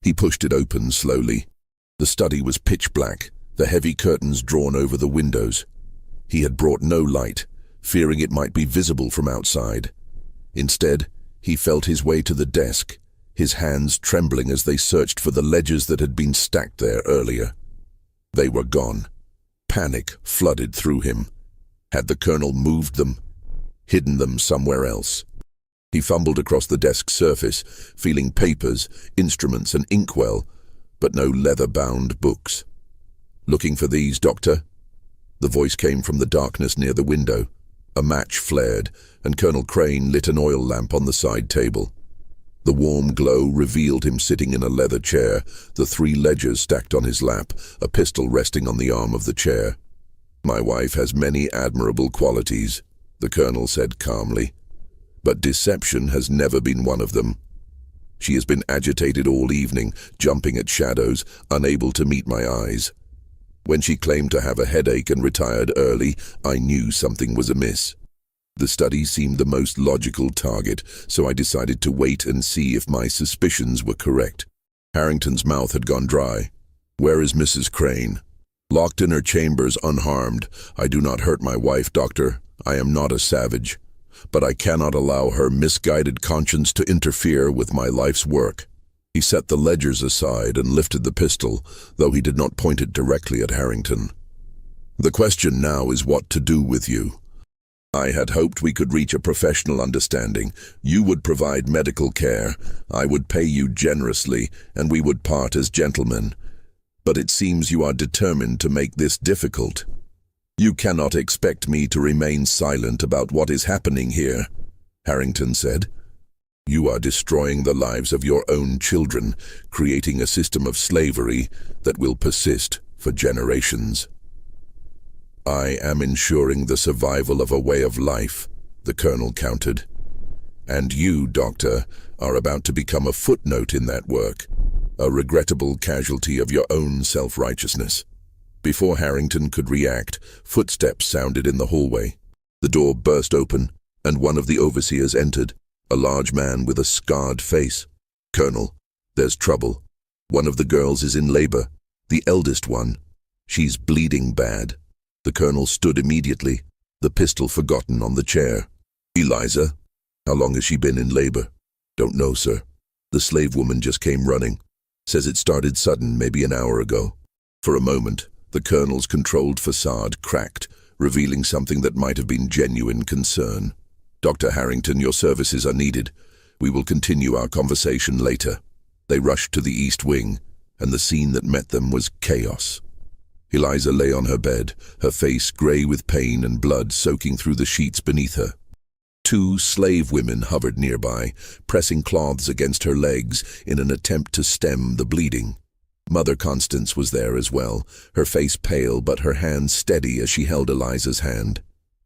He pushed it open slowly. The study was pitch black, the heavy curtains drawn over the windows. He had brought no light, fearing it might be visible from outside. Instead, he felt his way to the desk, his hands trembling as they searched for the ledgers that had been stacked there earlier. They were gone. Panic flooded through him. Had the Colonel moved them, hidden them somewhere else? He fumbled across the desk's surface, feeling papers, instruments, and inkwell, but no leather-bound books. "Looking for these, Doctor?" The voice came from the darkness near the window. A match flared, and Colonel Crane lit an oil lamp on the side table. The warm glow revealed him sitting in a leather chair, the 3 ledgers stacked on his lap, a pistol resting on the arm of the chair. "My wife has many admirable qualities," the Colonel said calmly, "but deception has never been one of them. She has been agitated all evening, jumping at shadows, unable to meet my eyes. When she claimed to have a headache and retired early, I knew something was amiss. The study seemed the most logical target, so I decided to wait and see if my suspicions were correct." Harrington's mouth had gone dry. "Where is Mrs. Crane?" "Locked in her chambers, unharmed. I do not hurt my wife, Doctor. I am not a savage. But I cannot allow her misguided conscience to interfere with my life's work." He set the ledgers aside and lifted the pistol, though he did not point it directly at Harrington. "The question now is what to do with you. I had hoped we could reach a professional understanding. You would provide medical care, I would pay you generously, and we would part as gentlemen. But it seems you are determined to make this difficult. You cannot expect me to remain silent about what is happening here," Harrington said. You are destroying the lives of your own children, creating a system of slavery that will persist for generations. I am ensuring the survival of a way of life, the colonel countered. And you, Doctor, are about to become a footnote in that work, a regrettable casualty of your own self-righteousness. Before Harrington could react, footsteps sounded in the hallway. The door burst open, and one of the overseers entered, a large man with a scarred face. "Colonel, there's trouble. One of the girls is in labor, the eldest one. She's bleeding bad." The colonel stood immediately, the pistol forgotten on the chair. "Eliza, how long has she been in labor?" "Don't know, sir. The slave woman just came running. Says it started sudden, maybe an hour ago." For a moment, the colonel's controlled facade cracked, revealing something that might have been genuine concern. "Dr. Harrington, your services are needed. We will continue our conversation later." They rushed to the east wing, and the scene that met them was chaos. Eliza lay on her bed, her face gray with pain and blood soaking through the sheets beneath her. Two slave women hovered nearby, pressing cloths against her legs in an attempt to stem the bleeding. Mother Constance was there as well, her face pale but her hands steady as she held Eliza's hand.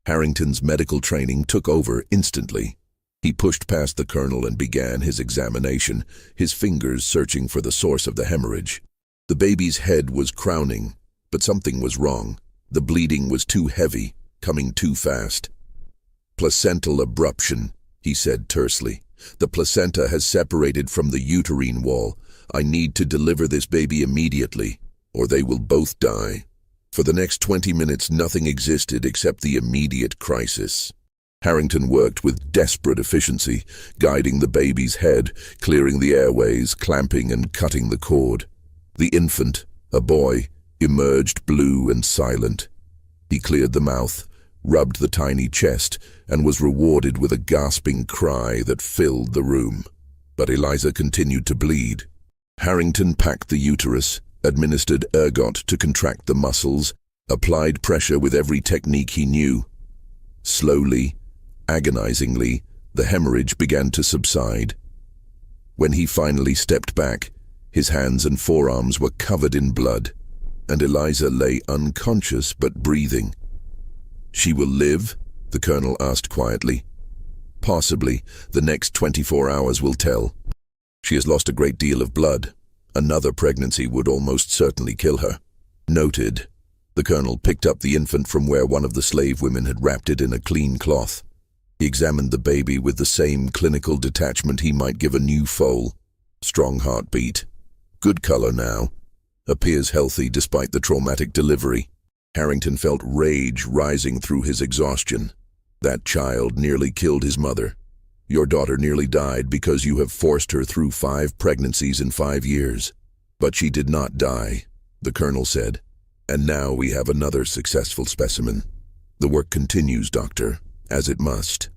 Harrington's medical training took over instantly. He pushed past the colonel and began his examination, his fingers searching for the source of the hemorrhage. The baby's head was crowning, but something was wrong. The bleeding was too heavy, coming too fast. "Placental abruption," he said tersely. "The placenta has separated from the uterine wall. I need to deliver this baby immediately, or they will both die." For the next 20 minutes, nothing existed except the immediate crisis. Harrington worked with desperate efficiency, guiding the baby's head, clearing the airways, clamping and cutting the cord. The infant, a boy, emerged blue and silent. He cleared the mouth, rubbed the tiny chest, and was rewarded with a gasping cry that filled the room. But Eliza continued to bleed. Harrington packed the uterus, administered ergot to contract the muscles, applied pressure with every technique he knew. Slowly, agonizingly, the hemorrhage began to subside. When he finally stepped back, his hands and forearms were covered in blood, and Eliza lay unconscious but breathing. "She will live?" the colonel asked quietly. "Possibly. The next 24 hours will tell. She has lost a great deal of blood. Another pregnancy would almost certainly kill her." "Noted." The colonel picked up the infant from where one of the slave women had wrapped it in a clean cloth. He examined the baby with the same clinical detachment he might give a new foal. Strong heartbeat. Good color now. Appears healthy despite the traumatic delivery. Harrington felt rage rising through his exhaustion. That child nearly killed his mother. Your daughter nearly died because you have forced her through 5 pregnancies in 5 years. But she did not die, the colonel said. And now we have another successful specimen. The work continues, Doctor, as it must.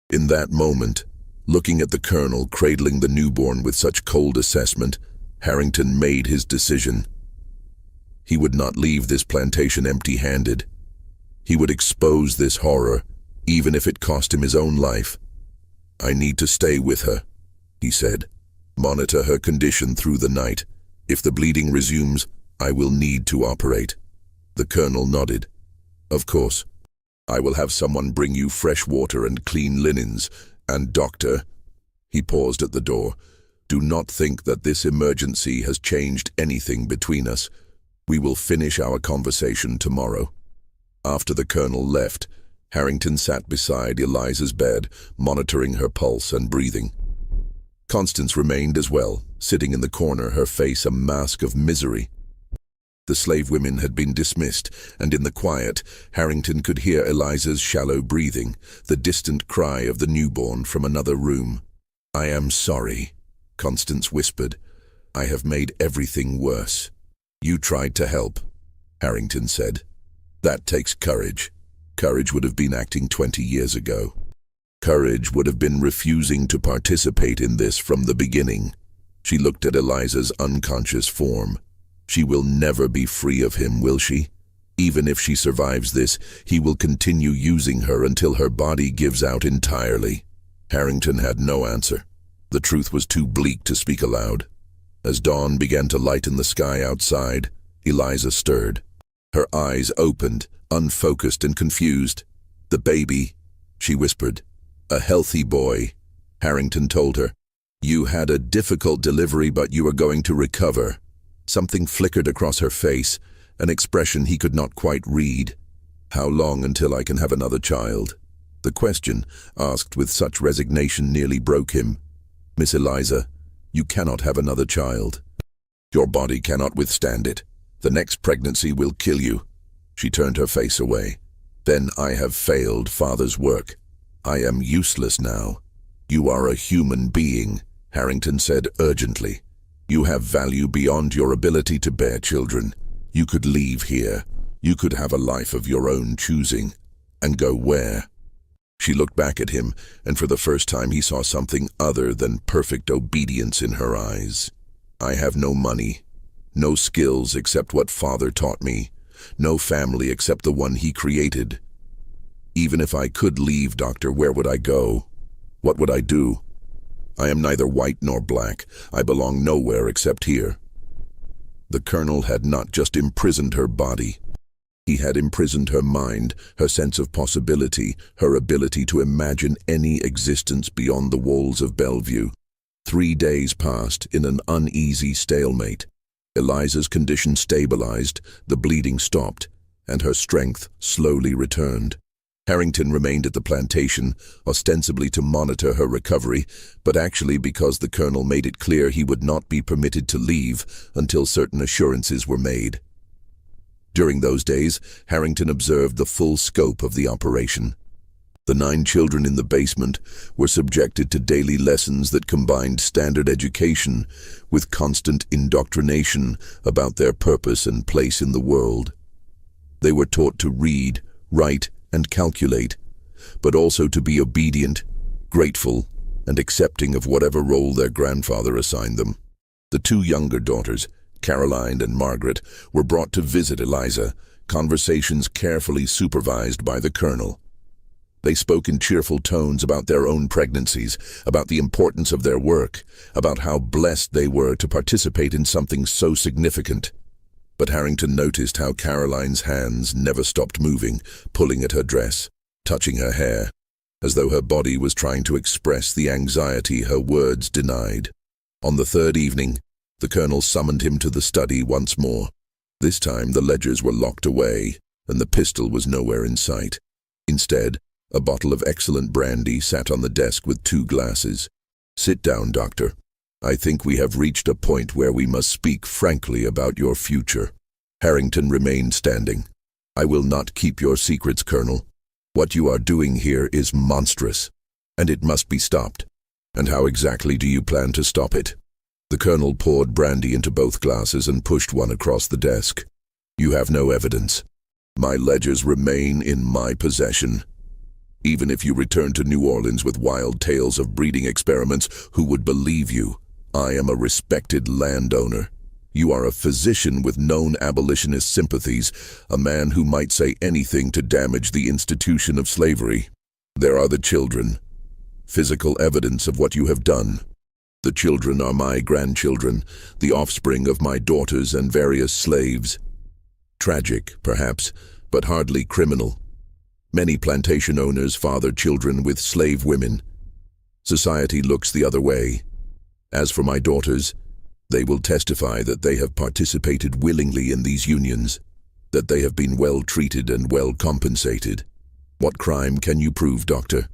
In that moment, looking at the colonel cradling the newborn with such cold assessment, Harrington made his decision. He would not leave this plantation empty-handed. He would expose this horror, even if it cost him his own life. "I need to stay with her," he said. "Monitor her condition through the night. If the bleeding resumes, I will need to operate." The colonel nodded. "Of course. I will have someone bring you fresh water and clean linens. And, Doctor," he paused at the door, "do not think that this emergency has changed anything between us. We will finish our conversation tomorrow." After the colonel left, Harrington sat beside Eliza's bed, monitoring her pulse and breathing. Constance remained as well, sitting in the corner, her face a mask of misery. The slave women had been dismissed, and in the quiet, Harrington could hear Eliza's shallow breathing, the distant cry of the newborn from another room. "I am sorry," Constance whispered. "I have made everything worse." "You tried to help," Harrington said. "That takes courage. Courage would have been acting 20 years ago. Courage would have been refusing to participate in this from the beginning." She looked at Eliza's unconscious form. "She will never be free of him, will she? Even if she survives this, he will continue using her until her body gives out entirely." Harrington had no answer. The truth was too bleak to speak aloud. As dawn began to lighten the sky outside, Eliza stirred. Her eyes opened, unfocused and confused. "The baby," she whispered. "A healthy boy," Harrington told her. "You had a difficult delivery, but you are going to recover." Something flickered across her face, an expression he could not quite read. "How long until I can have another child?" The question, asked with such resignation, nearly broke him. "Miss Eliza, you cannot have another child. Your body cannot withstand it. The next pregnancy will kill you." She turned her face away. "Then I have failed Father's work. I am useless now." "You are a human being," Harrington said urgently. "You have value beyond your ability to bear children. You could leave here. You could have a life of your own choosing. And go where?" She looked back at him, and for the first time he saw something other than perfect obedience in her eyes. "I have no money, no skills except what Father taught me, no family except the one he created. Even if I could leave, Doctor, where would I go? What would I do? I am neither white nor black. I belong nowhere except here." The Colonel had not just imprisoned her body. He had imprisoned her mind, her sense of possibility, her ability to imagine any existence beyond the walls of Bellevue. 3 days passed in an uneasy stalemate. Eliza's condition stabilized, the bleeding stopped, and her strength slowly returned. Harrington remained at the plantation, ostensibly to monitor her recovery, but actually because the Colonel made it clear he would not be permitted to leave until certain assurances were made. During those days, Harrington observed the full scope of the operation. The 9 children in the basement were subjected to daily lessons that combined standard education with constant indoctrination about their purpose and place in the world. They were taught to read, write, and calculate, but also to be obedient, grateful, and accepting of whatever role their grandfather assigned them. The 2 younger daughters, Caroline and Margaret, were brought to visit Eliza, conversations carefully supervised by the Colonel. They spoke in cheerful tones about their own pregnancies, about the importance of their work, about how blessed they were to participate in something so significant. But Harrington noticed how Caroline's hands never stopped moving, pulling at her dress, touching her hair, as though her body was trying to express the anxiety her words denied. On the 3rd evening, the Colonel summoned him to the study once more. This time the ledgers were locked away, and the pistol was nowhere in sight. Instead, a bottle of excellent brandy sat on the desk with 2 glasses. "Sit down, Doctor. I think we have reached a point where we must speak frankly about your future." Harrington remained standing. "I will not keep your secrets, Colonel. What you are doing here is monstrous, and it must be stopped. And how exactly do you plan to stop it?" The Colonel poured brandy into both glasses and pushed one across the desk. "You have no evidence. My ledgers remain in my possession. Even if you return to New Orleans with wild tales of breeding experiments, who would believe you? I am a respected landowner. You are a physician with known abolitionist sympathies, a man who might say anything to damage the institution of slavery. There are the children. Physical evidence of what you have done. The children are my grandchildren, the offspring of my daughters and various slaves. Tragic, perhaps, but hardly criminal. Many plantation owners father children with slave women. Society looks the other way. As for my daughters, they will testify that they have participated willingly in these unions, that they have been well treated and well compensated. What crime can you prove, Doctor?"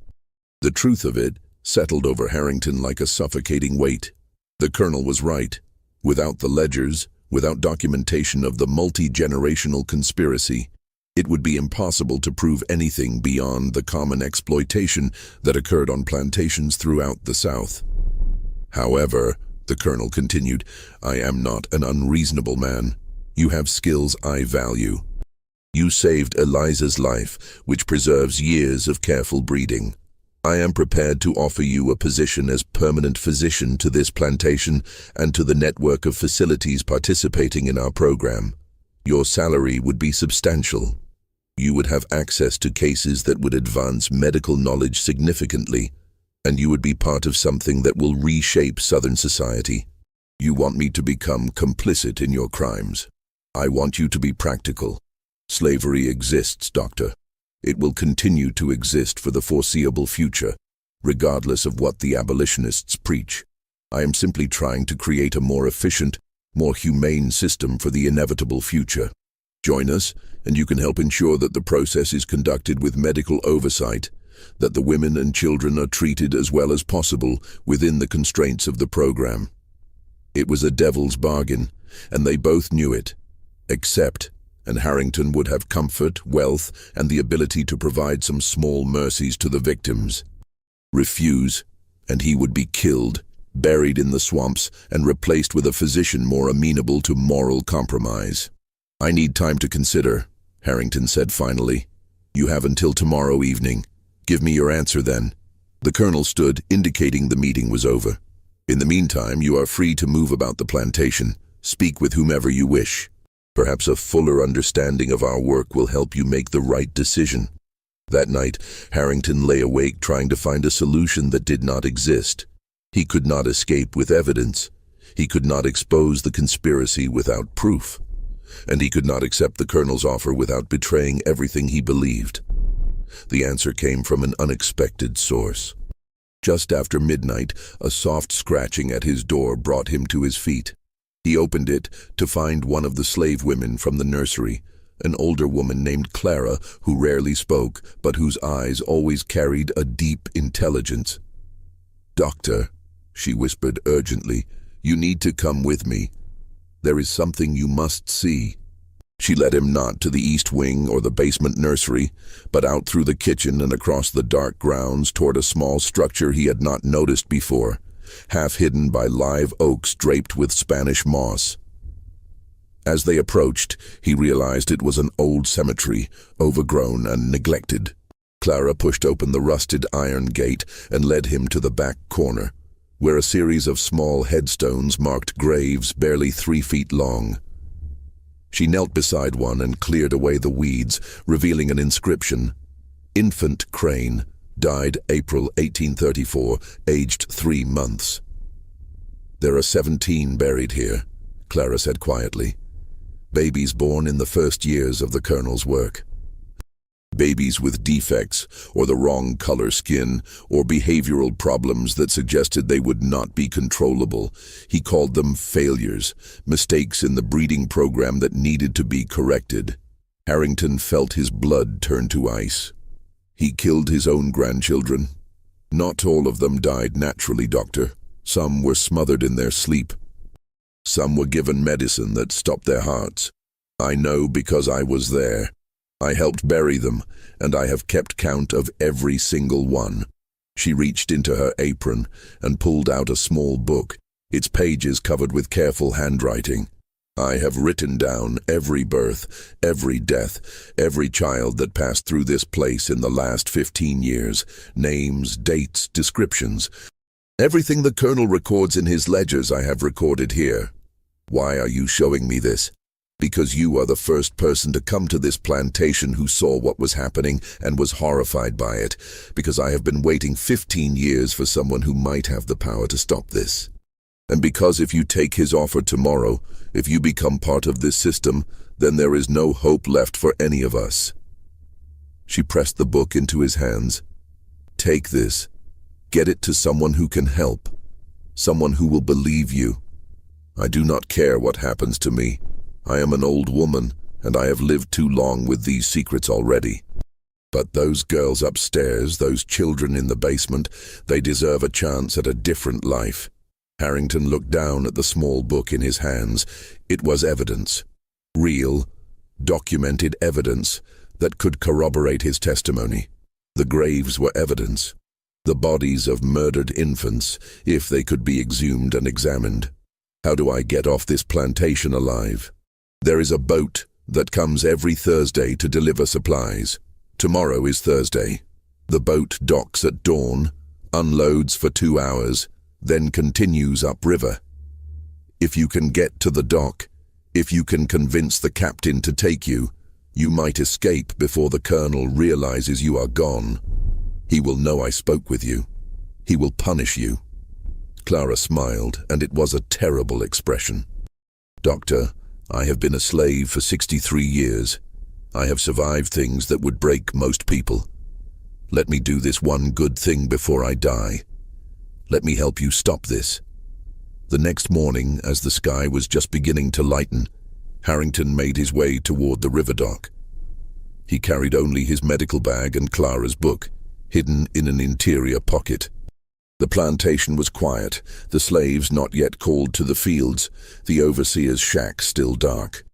The truth of it settled over Harrington like a suffocating weight. The Colonel was right. Without the ledgers, without documentation of the multi-generational conspiracy, it would be impossible to prove anything beyond the common exploitation that occurred on plantations throughout the South. "However," the Colonel continued, "I am not an unreasonable man. You have skills I value. You saved Eliza's life, which preserves years of careful breeding. I am prepared to offer you a position as permanent physician to this plantation and to the network of facilities participating in our program. Your salary would be substantial. You would have access to cases that would advance medical knowledge significantly. and you would be part of something that will reshape Southern society. You want me to become complicit in your crimes. I want you to be practical. Slavery exists, Doctor. It will continue to exist for the foreseeable future, regardless of what the abolitionists preach. I am simply trying to create a more efficient, more humane system for the inevitable future. Join us, and you can help ensure that the process is conducted with medical oversight, that the women and children are treated as well as possible within the constraints of the program. It was a devil's bargain, and they both knew it. Accept, and Harrington would have comfort, wealth, and the ability to provide some small mercies to the victims. Refuse, and he would be killed, buried in the swamps, and replaced with a physician more amenable to moral compromise. I need time to consider, Harrington said finally. You have until tomorrow evening. Give me your answer then. The colonel stood, indicating the meeting was over. In the meantime, you are free to move about the plantation. Speak with whomever you wish. Perhaps a fuller understanding of our work will help you make the right decision. That night, Harrington lay awake trying to find a solution that did not exist. He could not escape with evidence. He could not expose the conspiracy without proof. And he could not accept the colonel's offer without betraying everything he believed. The answer came from an unexpected source. Just after midnight, a soft scratching at his door brought him to his feet. He opened it to find one of the slave women from the nursery, an older woman named Clara who rarely spoke, but whose eyes always carried a deep intelligence. "Doctor," she whispered urgently, "you need to come with me. There is something you must see." She led him not to the east wing or the basement nursery, but out through the kitchen and across the dark grounds toward a small structure he had not noticed before, half hidden by live oaks draped with Spanish moss. As they approached, he realized it was an old cemetery, overgrown and neglected. Clara pushed open the rusted iron gate and led him to the back corner, where a series of small headstones marked graves barely 3 feet long. She knelt beside one and cleared away the weeds, revealing an inscription. "Infant Crane, died April 1834, aged 3 months. "There are 17 buried here," Clara said quietly. "Babies born in the first years of the colonel's work. Babies with defects, or the wrong color skin, or behavioral problems that suggested they would not be controllable. He called them failures, mistakes in the breeding program that needed to be corrected." Harrington felt his blood turn to ice. He killed his own grandchildren. "Not all of them died naturally, Doctor. Some were smothered in their sleep. Some were given medicine that stopped their hearts. I know because I was there. I helped bury them, and I have kept count of every single one." She reached into her apron and pulled out a small book, its pages covered with careful handwriting. "I have written down every birth, every death, every child that passed through this place in the last 15 years, names, dates, descriptions. Everything the colonel records in his ledgers I have recorded here. Why are you showing me this? Because you are the first person to come to this plantation who saw what was happening and was horrified by it, because I have been waiting 15 years for someone who might have the power to stop this. And because if you take his offer tomorrow, if you become part of this system, then there is no hope left for any of us." She pressed the book into his hands. "Take this. Get it to someone who can help. Someone who will believe you. I do not care what happens to me. I am an old woman, and I have lived too long with these secrets already. But those girls upstairs, those children in the basement, they deserve a chance at a different life." Harrington looked down at the small book in his hands. It was evidence. Real, documented evidence that could corroborate his testimony. The graves were evidence. The bodies of murdered infants, if they could be exhumed and examined. How do I get off this plantation alive? There is a boat that comes every Thursday to deliver supplies. Tomorrow is Thursday. The boat docks at dawn, unloads for 2 hours, then continues upriver. If you can get to the dock, if you can convince the captain to take you, you might escape before the colonel realizes you are gone. He will know I spoke with you. He will punish you." Clara smiled, and it was a terrible expression. "Doctor, I have been a slave for 63 years. I have survived things that would break most people. Let me do this one good thing before I die. Let me help you stop this." The next morning, as the sky was just beginning to lighten, Harrington made his way toward the river dock. He carried only his medical bag and Clara's book, hidden in an interior pocket. The plantation was quiet, the slaves not yet called to the fields, the overseer's shack still dark.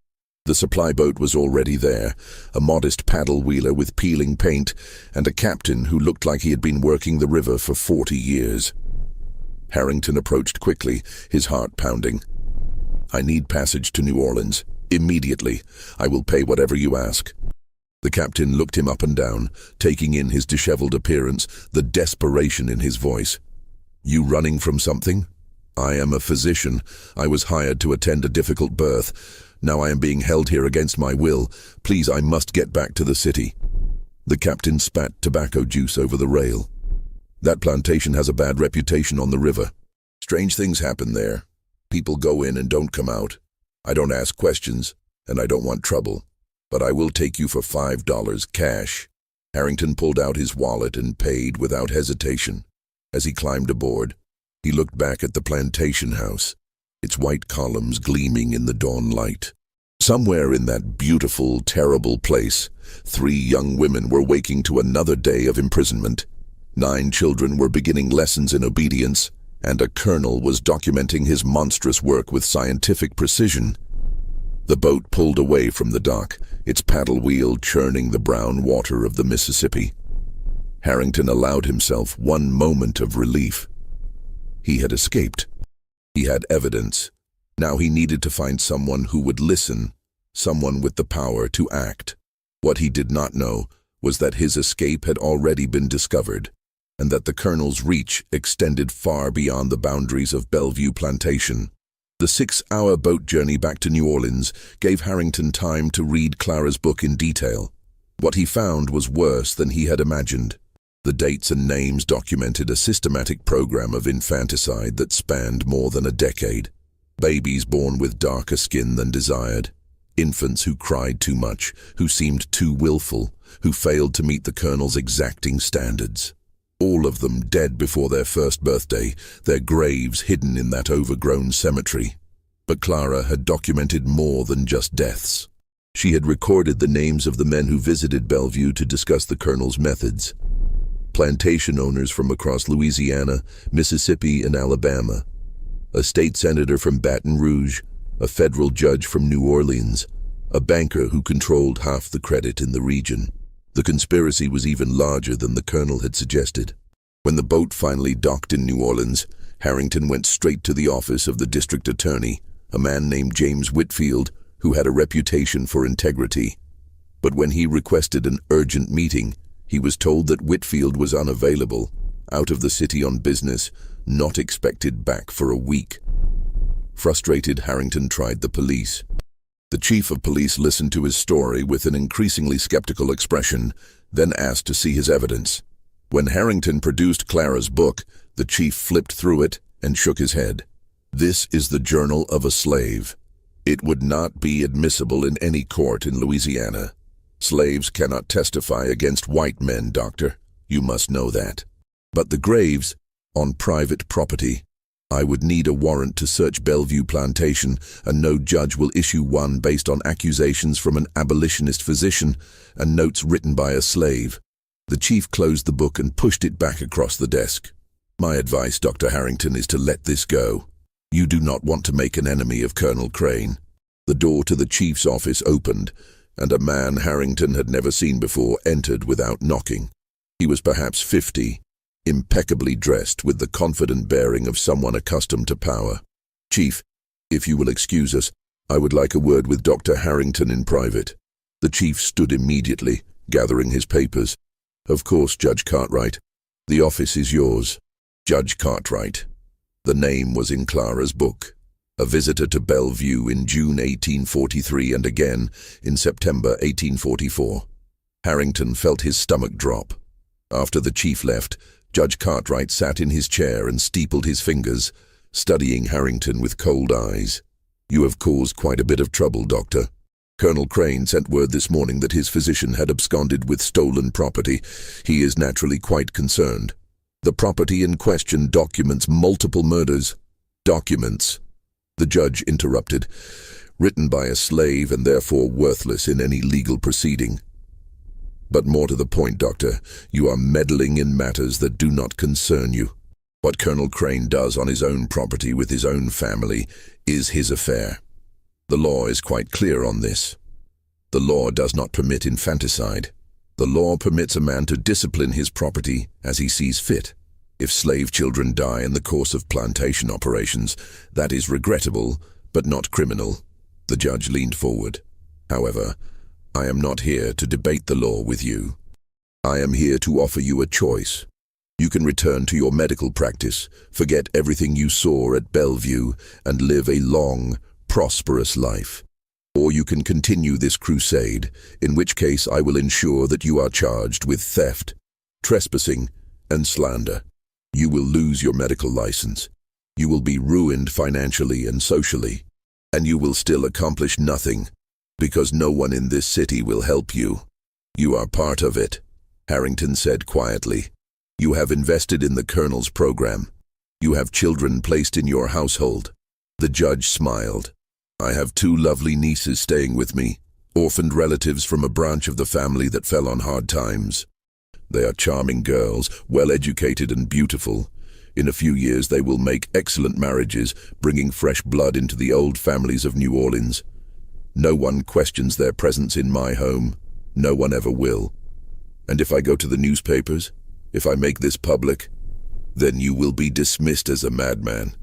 The supply boat was already there, a modest paddle-wheeler with peeling paint, and a captain who looked like he had been working the river for 40 years. Harrington approached quickly, his heart pounding. "I need passage to New Orleans. Immediately. I will pay whatever you ask." The captain looked him up and down, taking in his disheveled appearance, the desperation in his voice. "You running from something?" "I am a physician. I was hired to attend a difficult birth. Now I am being held here against my will. Please, I must get back to the city." The captain spat tobacco juice over the rail. "That plantation has a bad reputation on the river. Strange things happen there. People go in and don't come out. I don't ask questions, and I don't want trouble. But I will take you for $5 cash." Harrington pulled out his wallet and paid without hesitation. As he climbed aboard, he looked back at the plantation house, its white columns gleaming in the dawn light. Somewhere in that beautiful, terrible place, 3 young women were waking to another day of imprisonment. 9 children were beginning lessons in obedience, and a colonel was documenting his monstrous work with scientific precision. The boat pulled away from the dock, its paddle wheel churning the brown water of the Mississippi. Harrington allowed himself one moment of relief. He had escaped. He had evidence. Now he needed to find someone who would listen, someone with the power to act. What he did not know was that his escape had already been discovered, and that the colonel's reach extended far beyond the boundaries of Bellevue Plantation. The 6-hour boat journey back to New Orleans gave Harrington time to read Clara's book in detail. What he found was worse than he had imagined. The dates and names documented a systematic program of infanticide that spanned more than a decade. Babies born with darker skin than desired. Infants who cried too much, who seemed too willful, who failed to meet the colonel's exacting standards. All of them dead before their first birthday, their graves hidden in that overgrown cemetery. But Clara had documented more than just deaths. She had recorded the names of the men who visited Bellevue to discuss the colonel's methods. Plantation owners from across Louisiana, Mississippi, and Alabama. A state senator from Baton Rouge, a federal judge from New Orleans, a banker who controlled half the credit in the region. The conspiracy was even larger than the colonel had suggested. When the boat finally docked in New Orleans, Harrington went straight to the office of the district attorney, a man named James Whitfield, who had a reputation for integrity. But when he requested an urgent meeting, he was told that Whitfield was unavailable, out of the city on business, not expected back for a week. Frustrated, Harrington tried the police. The chief of police listened to his story with an increasingly skeptical expression, then asked to see his evidence. When Harrington produced Clara's book, the chief flipped through it and shook his head. "This is the journal of a slave. It would not be admissible in any court in Louisiana. Slaves cannot testify against white men, doctor. You must know that. But the graves, on private property. I would need a warrant to search Bellevue Plantation, and no judge will issue one based on accusations from an abolitionist physician and notes written by a slave." The chief closed the book and pushed it back across the desk. "My advice, Dr. Harrington, is to let this go. You do not want to make an enemy of Colonel Crane." The door to the chief's office opened, and a man Harrington had never seen before entered without knocking. He was perhaps 50, impeccably dressed with the confident bearing of someone accustomed to power. "Chief, if you will excuse us, I would like a word with Dr. Harrington in private." The chief stood immediately, gathering his papers. "Of course, Judge Cartwright. The office is yours." Judge Cartwright. The name was in Clara's book. A visitor to Bellevue in June 1843 and again in September 1844. Harrington felt his stomach drop. After the chief left, Judge Cartwright sat in his chair and steepled his fingers, studying Harrington with cold eyes. "You have caused quite a bit of trouble, Doctor. Colonel Crane sent word this morning that his physician had absconded with stolen property. He is naturally quite concerned. The property in question documents multiple murders." "Documents," the judge interrupted, "written by a slave and therefore worthless in any legal proceeding. But more to the point, Doctor, you are meddling in matters that do not concern you. What Colonel Crane does on his own property with his own family is his affair. The law is quite clear on this. The law does not permit infanticide. The law permits a man to discipline his property as he sees fit. If slave children die in the course of plantation operations, that is regrettable, but not criminal." The judge leaned forward. "However, I am not here to debate the law with you. I am here to offer you a choice. You can return to your medical practice, forget everything you saw at Bellevue, and live a long, prosperous life. Or you can continue this crusade, in which case I will ensure that you are charged with theft, trespassing, and slander. You will lose your medical license. You will be ruined financially and socially. And you will still accomplish nothing, because no one in this city will help you. You are part of it," Harrington said quietly. "You have invested in the Colonel's program. You have children placed in your household." The judge smiled. "I have 2 lovely nieces staying with me, orphaned relatives from a branch of the family that fell on hard times. They are charming girls, well-educated and beautiful. In a few years they will make excellent marriages, bringing fresh blood into the old families of New Orleans. No one questions their presence in my home. No one ever will. And if I go to the newspapers, if I make this public, then you will be dismissed as a madman.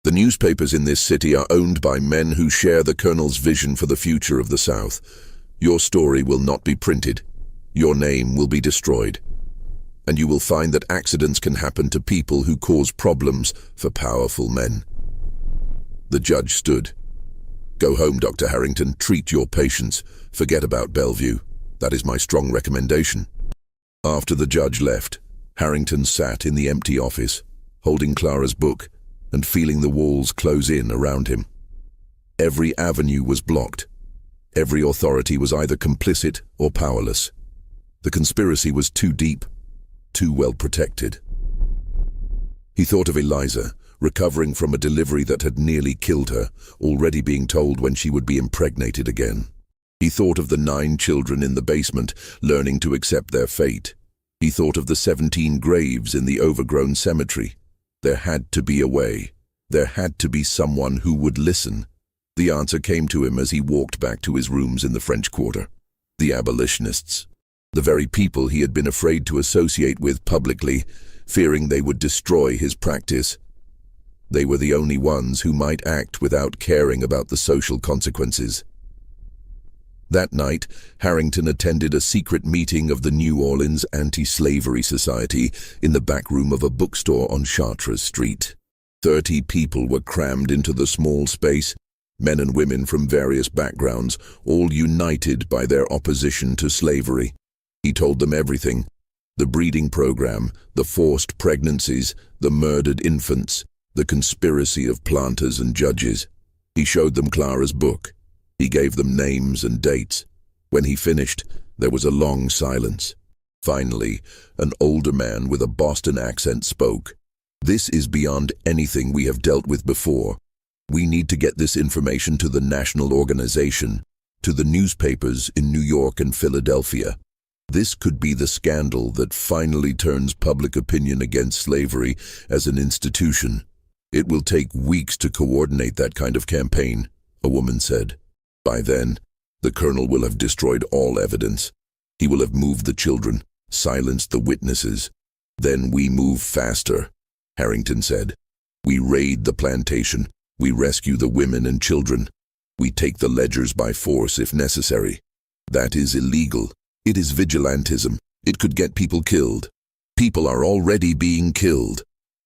The newspapers in this city are owned by men who share the Colonel's vision for the future of the South. Your story will not be printed. Your name will be destroyed. And you will find that accidents can happen to people who cause problems for powerful men." The judge stood. "Go home, Dr. Harrington. Treat your patients. Forget about Bellevue. That is my strong recommendation." After the judge left, Harrington sat in the empty office, holding Clara's book and feeling the walls close in around him. Every avenue was blocked. Every authority was either complicit or powerless. The conspiracy was too deep, too well protected. He thought of Eliza, recovering from a delivery that had nearly killed her, already being told when she would be impregnated again. He thought of the 9 children in the basement, learning to accept their fate. He thought of the 17 graves in the overgrown cemetery. There had to be a way. There had to be someone who would listen. The answer came to him as he walked back to his rooms in the French Quarter. The abolitionists. The very people he had been afraid to associate with publicly, fearing they would destroy his practice. They were the only ones who might act without caring about the social consequences. That night, Harrington attended a secret meeting of the New Orleans Anti-Slavery Society in the back room of a bookstore on Chartres Street. 30 people were crammed into the small space, men and women from various backgrounds, all united by their opposition to slavery. He told them everything: the breeding program, the forced pregnancies, the murdered infants, the conspiracy of planters and judges. He showed them Clara's book. He gave them names and dates. When he finished, there was a long silence. Finally, an older man with a Boston accent spoke. "This is beyond anything we have dealt with before. We need to get this information to the national organization, to the newspapers in New York and Philadelphia. This could be the scandal that finally turns public opinion against slavery as an institution. It will take weeks to coordinate that kind of campaign," a woman said. "By then, the Colonel will have destroyed all evidence. He will have moved the children, silenced the witnesses. Then we move faster," Harrington said. "We raid the plantation. We rescue the women and children. We take the ledgers by force if necessary. That is illegal. It is vigilantism. It could get people killed. People are already being killed."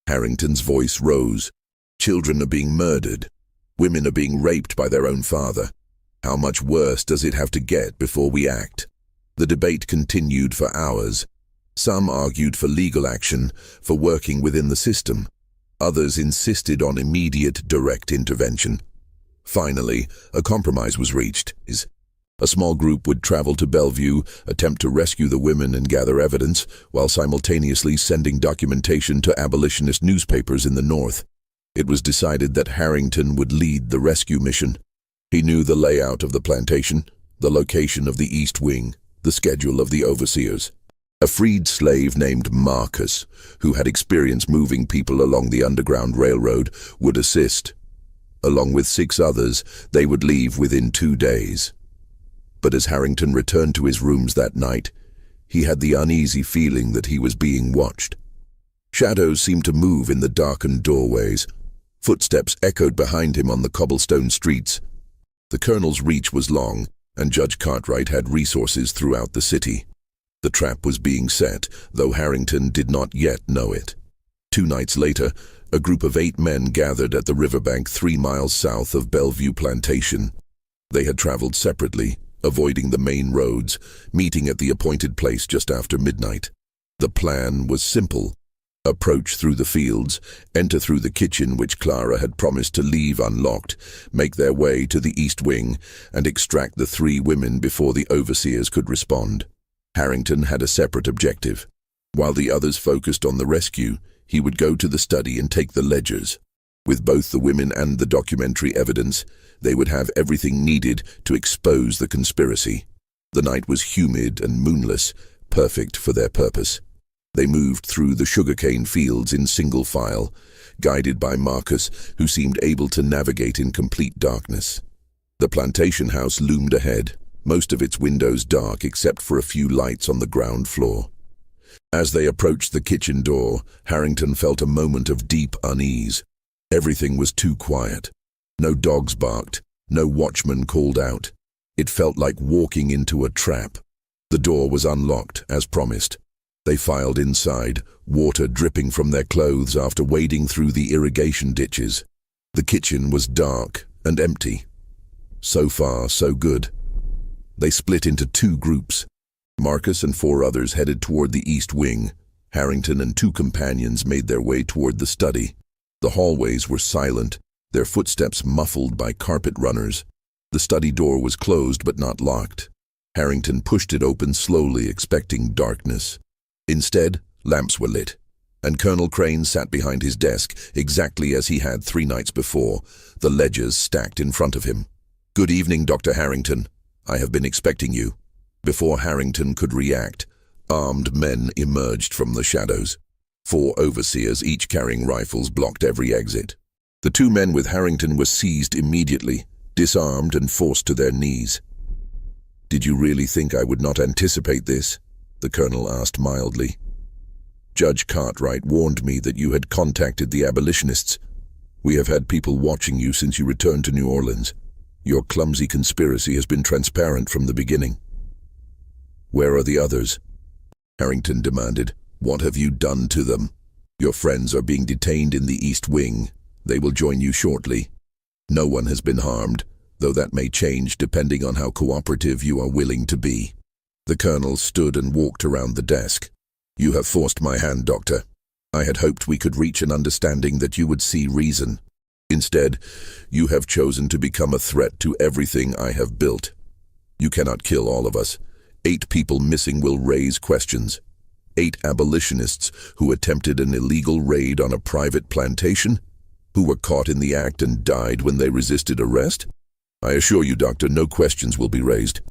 Harrington's voice rose. "Children are being murdered. Women are being raped by their own father. How much worse does it have to get before we act?" The debate continued for hours. Some argued for legal action for working within the system. Others insisted on immediate, direct intervention. Finally, a compromise was reached. A small group would travel to Bellevue, attempt to rescue the women and gather evidence, while simultaneously sending documentation to abolitionist newspapers in the North. It was decided that Harrington would lead the rescue mission. He knew the layout of the plantation, the location of the East Wing, the schedule of the overseers. A freed slave named Marcus, who had experience moving people along the Underground Railroad, would assist. Along with 6 others, they would leave within 2 days. But as Harrington returned to his rooms that night, he had the uneasy feeling that he was being watched. Shadows seemed to move in the darkened doorways. Footsteps echoed behind him on the cobblestone streets. The colonel's reach was long, and Judge Cartwright had resources throughout the city. The trap was being set, though Harrington did not yet know it. 2 nights later, a group of 8 men gathered at the riverbank 3 miles south of Bellevue Plantation. They had traveled separately, avoiding the main roads, meeting at the appointed place just after midnight. The plan was simple. Approach through the fields, enter through the kitchen which Clara had promised to leave unlocked, make their way to the East Wing, and extract the 3 women before the overseers could respond. Harrington had a separate objective. While the others focused on the rescue, he would go to the study and take the ledgers. With both the women and the documentary evidence, they would have everything needed to expose the conspiracy. The night was humid and moonless, perfect for their purpose. They moved through the sugarcane fields in single file, guided by Marcus, who seemed able to navigate in complete darkness. The plantation house loomed ahead, most of its windows dark except for a few lights on the ground floor. As they approached the kitchen door, Harrington felt a moment of deep unease. Everything was too quiet. No dogs barked, no watchman called out. It felt like walking into a trap. The door was unlocked, as promised. They filed inside, water dripping from their clothes after wading through the irrigation ditches. The kitchen was dark and empty. So far, so good. They split into 2 groups. Marcus and 4 others headed toward the East Wing. Harrington and 2 companions made their way toward the study. The hallways were silent, their footsteps muffled by carpet runners. The study door was closed but not locked. Harrington pushed it open slowly, expecting darkness. Instead, lamps were lit, and Colonel Crane sat behind his desk exactly as he had 3 nights before, the ledgers stacked in front of him. "Good evening, Dr. Harrington. I have been expecting you." Before Harrington could react, armed men emerged from the shadows. 4 overseers, each carrying rifles, blocked every exit. The 2 men with Harrington were seized immediately, disarmed and forced to their knees. "Did you really think I would not anticipate this?" the colonel asked mildly. "Judge Cartwright warned me that you had contacted the abolitionists. We have had people watching you since you returned to New Orleans. Your clumsy conspiracy has been transparent from the beginning." "Where are the others?" Harrington demanded. "What have you done to them? Your friends are being detained in the East Wing. They will join you shortly. No one has been harmed, though that may change depending on how cooperative you are willing to be." The colonel stood and walked around the desk. "You have forced my hand, Doctor. I had hoped we could reach an understanding that you would see reason. Instead, you have chosen to become a threat to everything I have built. You cannot kill all of us. 8 people missing will raise questions. 8 abolitionists who attempted an illegal raid on a private plantation, who were caught in the act and died when they resisted arrest? I assure you, Doctor, no questions will be raised.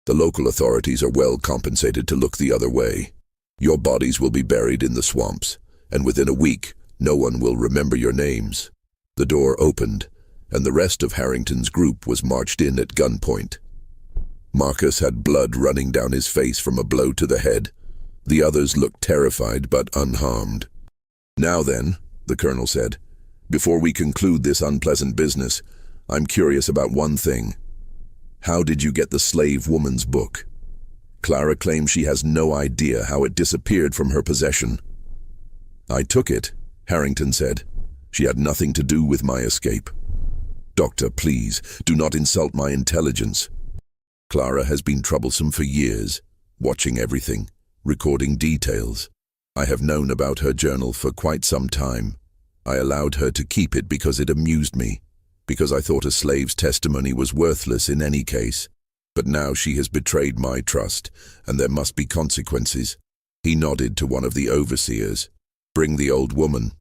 The local authorities are well compensated to look the other way. Your bodies will be buried in the swamps, and within a week, no one will remember your names." The door opened, and the rest of Harrington's group was marched in at gunpoint. Marcus had blood running down his face from a blow to the head. The others looked terrified but unharmed. "Now then," the colonel said, "before we conclude this unpleasant business, I'm curious about one thing. How did you get the slave woman's book? Clara claims she has no idea how it disappeared from her possession." "I took it," Harrington said. "She had nothing to do with my escape." "Doctor, please, do not insult my intelligence. Clara has been troublesome for years, watching everything, recording details. I have known about her journal for quite some time. I allowed her to keep it because it amused me, because I thought a slave's testimony was worthless in any case. But now she has betrayed my trust, and there must be consequences. He nodded to one of the overseers. Bring the old woman.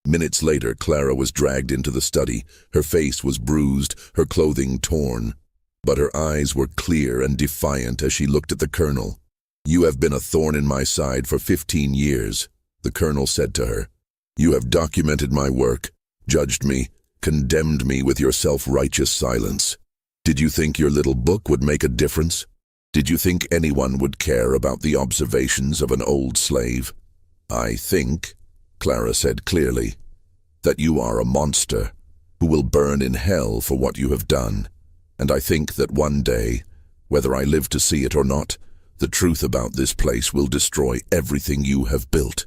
Minutes later, Clara was dragged into the study. Her face was bruised, her clothing torn. But her eyes were clear and defiant as she looked at the colonel. You have been a thorn in my side for 15 years, the colonel said to her. You have documented my work, judged me, condemned me with your self-righteous silence. Did you think your little book would make a difference? Did you think anyone would care about the observations of an old slave? I think, Clara said clearly, that you are a monster who will burn in hell for what you have done. And I think that one day, whether I live to see it or not, the truth about this place will destroy everything you have built.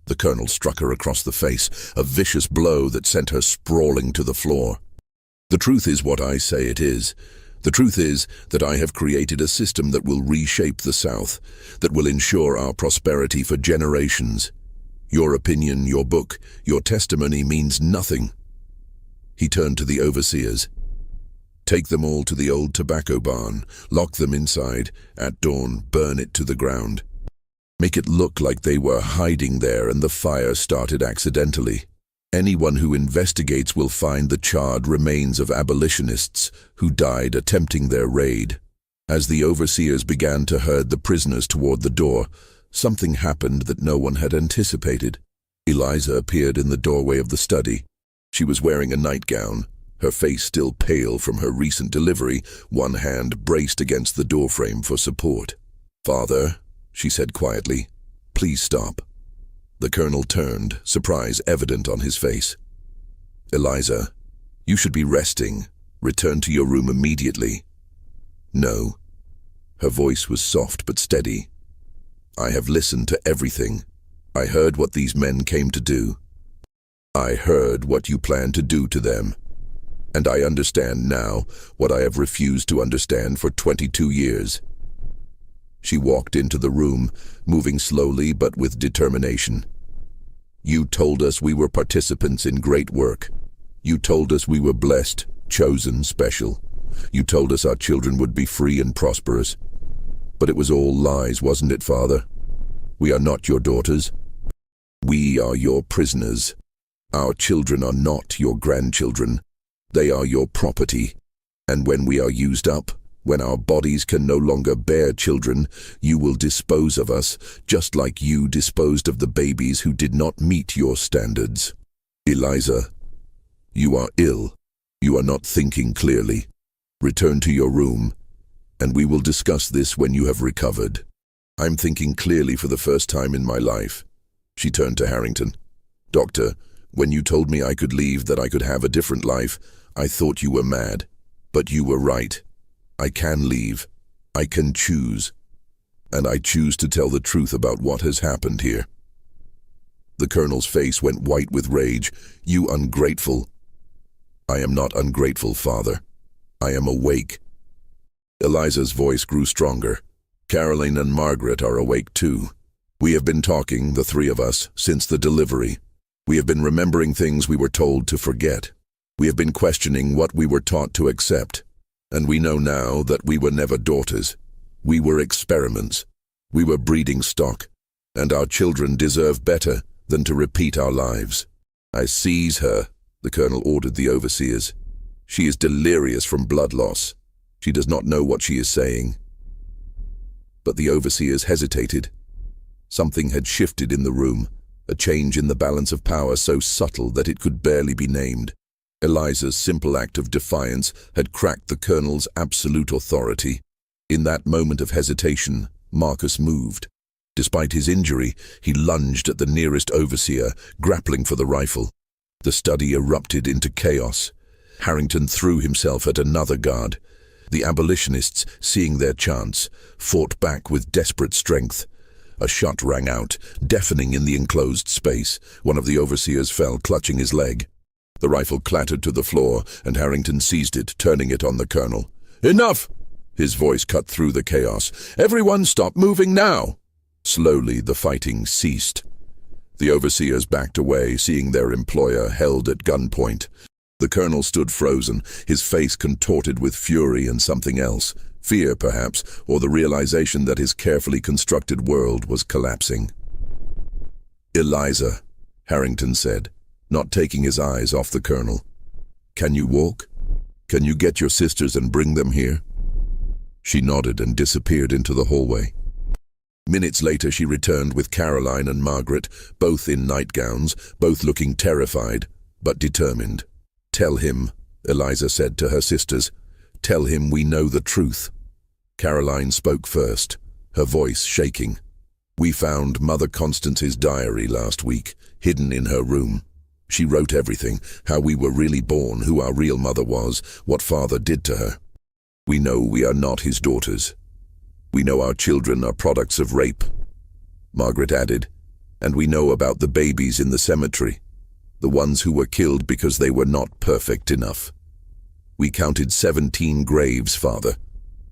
The colonel struck her across the face, a vicious blow that sent her sprawling to the floor. The truth is what I say it is. The truth is that I have created a system that will reshape the South, that will ensure our prosperity for generations. Your opinion, your book, your testimony means nothing. He turned to the overseers. Take them all to the old tobacco barn, lock them inside, at dawn burn it to the ground. Make it look like they were hiding there and the fire started accidentally. Anyone who investigates will find the charred remains of abolitionists who died attempting their raid. As the overseers began to herd the prisoners toward the door, something happened that no one had anticipated. Eliza appeared in the doorway of the study. She was wearing a nightgown, her face still pale from her recent delivery, one hand braced against the doorframe for support. Father, she said quietly, please stop. The colonel turned, surprise evident on his face. Eliza, you should be resting. Return to your room immediately. No. Her voice was soft but steady. I have listened to everything. I heard what these men came to do. I heard what you plan to do to them. And I understand now what I have refused to understand for 22 years. She walked into the room, moving slowly but with determination. You told us we were participants in great work. You told us we were blessed, chosen, special. You told us our children would be free and prosperous. But it was all lies, wasn't it, Father? We are not your daughters. We are your prisoners. Our children are not your grandchildren. They are your property. And when we are used up, when our bodies can no longer bear children, you will dispose of us, just like you disposed of the babies who did not meet your standards. Eliza, you are ill. You are not thinking clearly. Return to your room, and we will discuss this when you have recovered. I'm thinking clearly for the first time in my life. She turned to Harrington. Doctor, when you told me I could leave, that I could have a different life, I thought you were mad. But you were right. I can leave. I can choose. And I choose to tell the truth about what has happened here. The colonel's face went white with rage. You ungrateful. I am not ungrateful, Father. I am awake. Eliza's voice grew stronger. Caroline and Margaret are awake too. We have been talking, the three of us, since the delivery. We have been remembering things we were told to forget. We have been questioning what we were taught to accept. And we know now that we were never daughters. We were experiments. We were breeding stock. And our children deserve better than to repeat our lives. I seize her, the colonel ordered the overseers. She is delirious from blood loss. She does not know what she is saying. But the overseers hesitated. Something had shifted in the room, a change in the balance of power so subtle that it could barely be named. Eliza's simple act of defiance had cracked the colonel's absolute authority. In that moment of hesitation, Marcus moved. Despite his injury, he lunged at the nearest overseer, grappling for the rifle. The study erupted into chaos. Harrington threw himself at another guard. The abolitionists, seeing their chance, fought back with desperate strength. A shot rang out, deafening in the enclosed space. One of the overseers fell, clutching his leg. The rifle clattered to the floor, and Harrington seized it, turning it on the colonel. Enough! His voice cut through the chaos. Everyone stop moving now! Slowly, the fighting ceased. The overseers backed away, seeing their employer held at gunpoint. The colonel stood frozen, his face contorted with fury and something else, fear perhaps, or the realization that his carefully constructed world was collapsing. "Eliza," Harrington said, not taking his eyes off the colonel. "Can you walk? Can you get your sisters and bring them here?" She nodded and disappeared into the hallway. Minutes later she returned with Caroline and Margaret, both in nightgowns, both looking terrified, but determined. "Tell him," Eliza said to her sisters. "Tell him we know the truth." Caroline spoke first, her voice shaking. "We found Mother Constance's diary last week, hidden in her room. She wrote everything, how we were really born, who our real mother was, what Father did to her. We know we are not his daughters. We know our children are products of rape," Margaret added, "and we know about the babies in the cemetery, the ones who were killed because they were not perfect enough. We counted 17 graves, Father,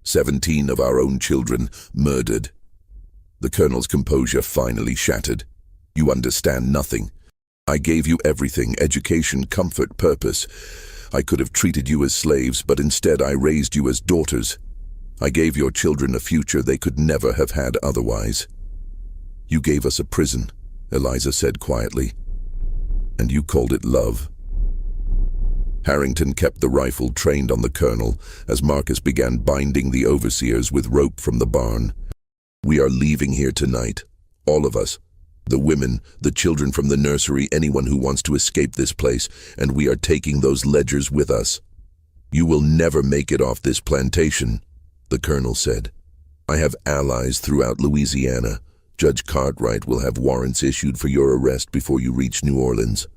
17 of our own children murdered." The colonel's composure finally shattered. "You understand nothing. I gave you everything, education, comfort, purpose. I could have treated you as slaves, but instead I raised you as daughters. I gave your children a future they could never have had otherwise." "You gave us a prison," Eliza said quietly, "and you called it love." Harrington kept the rifle trained on the colonel as Marcus began binding the overseers with rope from the barn. "We are leaving here tonight, all of us. The women, the children from the nursery, anyone who wants to escape this place, and we are taking those ledgers with us. You will never make it off this plantation," the colonel said. "I have allies throughout Louisiana. Judge Cartwright will have warrants issued for your arrest before you reach New Orleans.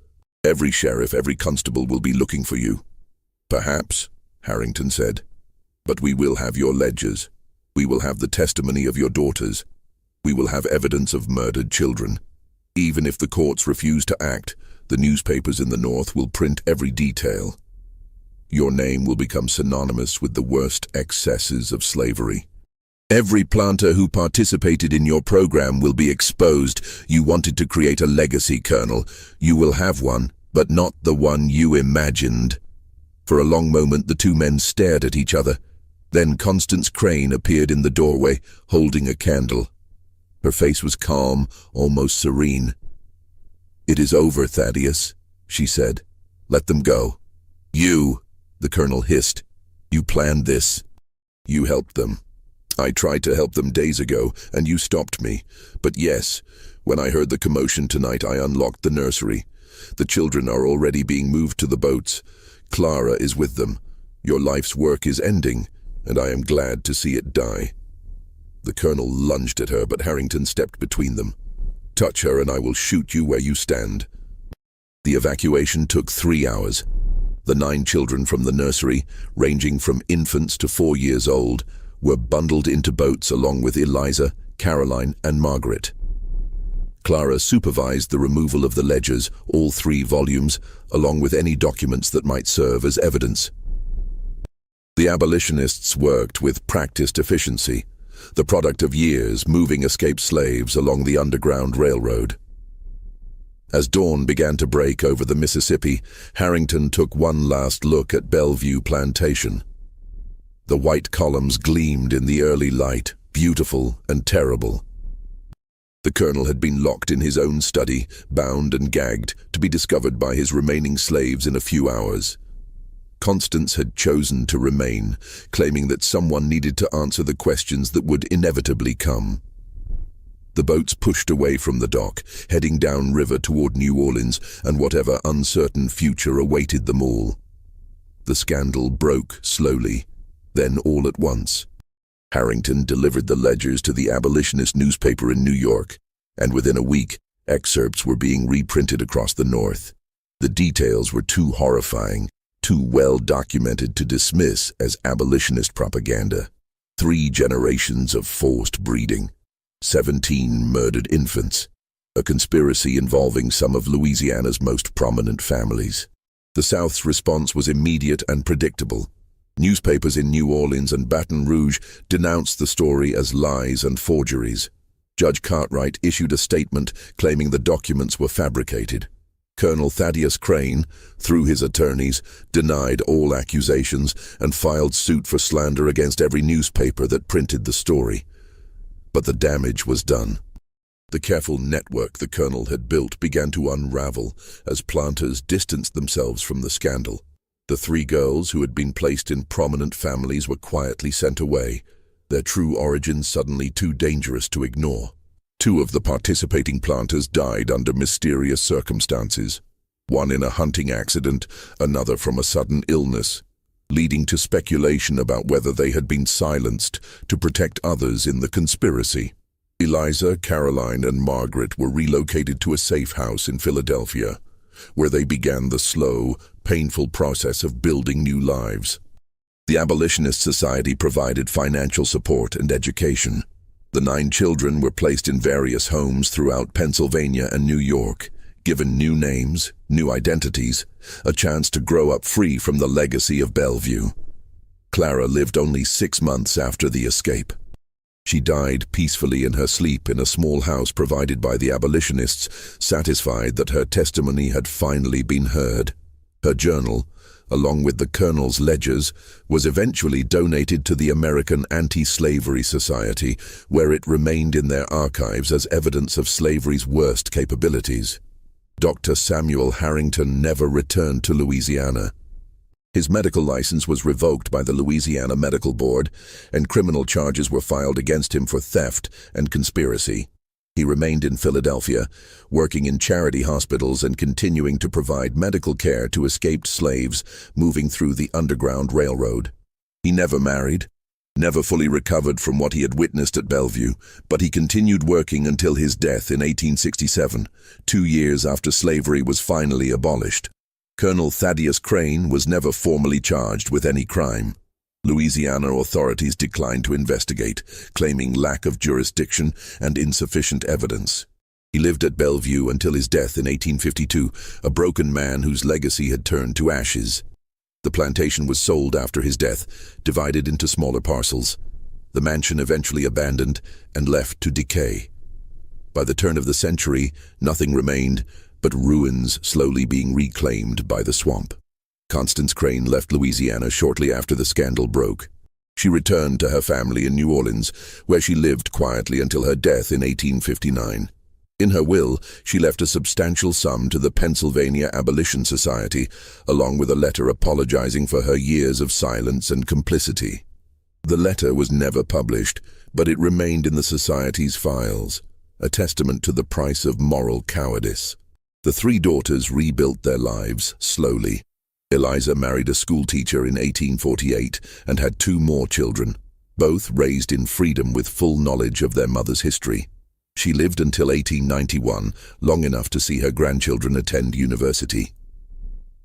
Every sheriff, every constable will be looking for you." "Perhaps," Harrington said, "but we will have your ledgers. We will have the testimony of your daughters. We will have evidence of murdered children. Even if the courts refuse to act, the newspapers in the North will print every detail. Your name will become synonymous with the worst excesses of slavery. Every planter who participated in your program will be exposed. You wanted to create a legacy, Colonel. You will have one, but not the one you imagined." For a long moment the two men stared at each other. Then Constance Crane appeared in the doorway, holding a candle. Her face was calm, almost serene. "It is over, Thaddeus," she said. "Let them go." "You," the colonel hissed. "You planned this. You helped them. I tried to help them days ago, and you stopped me. But yes, when I heard the commotion tonight, I unlocked the nursery. The children are already being moved to the boats. Clara is with them. Your life's work is ending, and I am glad to see it die." The colonel lunged at her, but Harrington stepped between them. "Touch her and I will shoot you where you stand." The evacuation took 3 hours. The 9 children from the nursery, ranging from infants to 4 years old, were bundled into boats along with Eliza, Caroline, and Margaret. Clara supervised the removal of the ledgers, all 3 volumes, along with any documents that might serve as evidence. The abolitionists worked with practiced efficiency, the product of years moving escaped slaves along the Underground Railroad. As dawn began to break over the Mississippi, Harrington took one last look at Bellevue Plantation. The white columns gleamed in the early light, beautiful and terrible. The colonel had been locked in his own study, bound and gagged, to be discovered by his remaining slaves in a few hours. Constance had chosen to remain, claiming that someone needed to answer the questions that would inevitably come. The boats pushed away from the dock, heading downriver toward New Orleans and whatever uncertain future awaited them all. The scandal broke slowly, then all at once. Harrington delivered the ledgers to the abolitionist newspaper in New York, and within a week, excerpts were being reprinted across the North. The details were too horrifying, too well documented to dismiss as abolitionist propaganda. 3 generations of forced breeding, 17 murdered infants, a conspiracy involving some of Louisiana's most prominent families. The South's response was immediate and predictable. Newspapers in New Orleans and Baton Rouge denounced the story as lies and forgeries. Judge Cartwright issued a statement claiming the documents were fabricated. Colonel Thaddeus Crane, through his attorneys, denied all accusations and filed suit for slander against every newspaper that printed the story. But the damage was done. The careful network the colonel had built began to unravel as planters distanced themselves from the scandal. The three girls who had been placed in prominent families were quietly sent away, their true origins suddenly too dangerous to ignore. Two of the participating planters died under mysterious circumstances, one in a hunting accident, another from a sudden illness, leading to speculation about whether they had been silenced to protect others in the conspiracy. Eliza, Caroline, and Margaret were relocated to a safe house in Philadelphia, where they began the slow, painful process of building new lives. The Abolitionist Society provided financial support and education. The 9 children were placed in various homes throughout Pennsylvania and New York, given new names, new identities, a chance to grow up free from the legacy of Bellevue. Clara lived only 6 months after the escape. She died peacefully in her sleep in a small house provided by the abolitionists, satisfied that her testimony had finally been heard. Her journal, along with the colonel's ledgers, was eventually donated to the American Anti-Slavery Society, where it remained in their archives as evidence of slavery's worst capabilities. Dr. Samuel Harrington never returned to Louisiana. His medical license was revoked by the Louisiana Medical Board, and criminal charges were filed against him for theft and conspiracy. He remained in Philadelphia, working in charity hospitals and continuing to provide medical care to escaped slaves moving through the Underground Railroad. He never married, never fully recovered from what he had witnessed at Bellevue, but he continued working until his death in 1867, 2 years after slavery was finally abolished. Colonel Thaddeus Crane was never formally charged with any crime. Louisiana authorities declined to investigate, claiming lack of jurisdiction and insufficient evidence. He lived at Bellevue until his death in 1852, a broken man whose legacy had turned to ashes. The plantation was sold after his death, divided into smaller parcels. The mansion eventually abandoned and left to decay. By the turn of the century, nothing remained but ruins slowly being reclaimed by the swamp. Constance Crane left Louisiana shortly after the scandal broke. She returned to her family in New Orleans, where she lived quietly until her death in 1859. In her will, she left a substantial sum to the Pennsylvania Abolition Society, along with a letter apologizing for her years of silence and complicity. The letter was never published, but it remained in the Society's files, a testament to the price of moral cowardice. The 3 daughters rebuilt their lives slowly. Eliza married a schoolteacher in 1848 and had 2 more children, both raised in freedom with full knowledge of their mother's history. She lived until 1891, long enough to see her grandchildren attend university.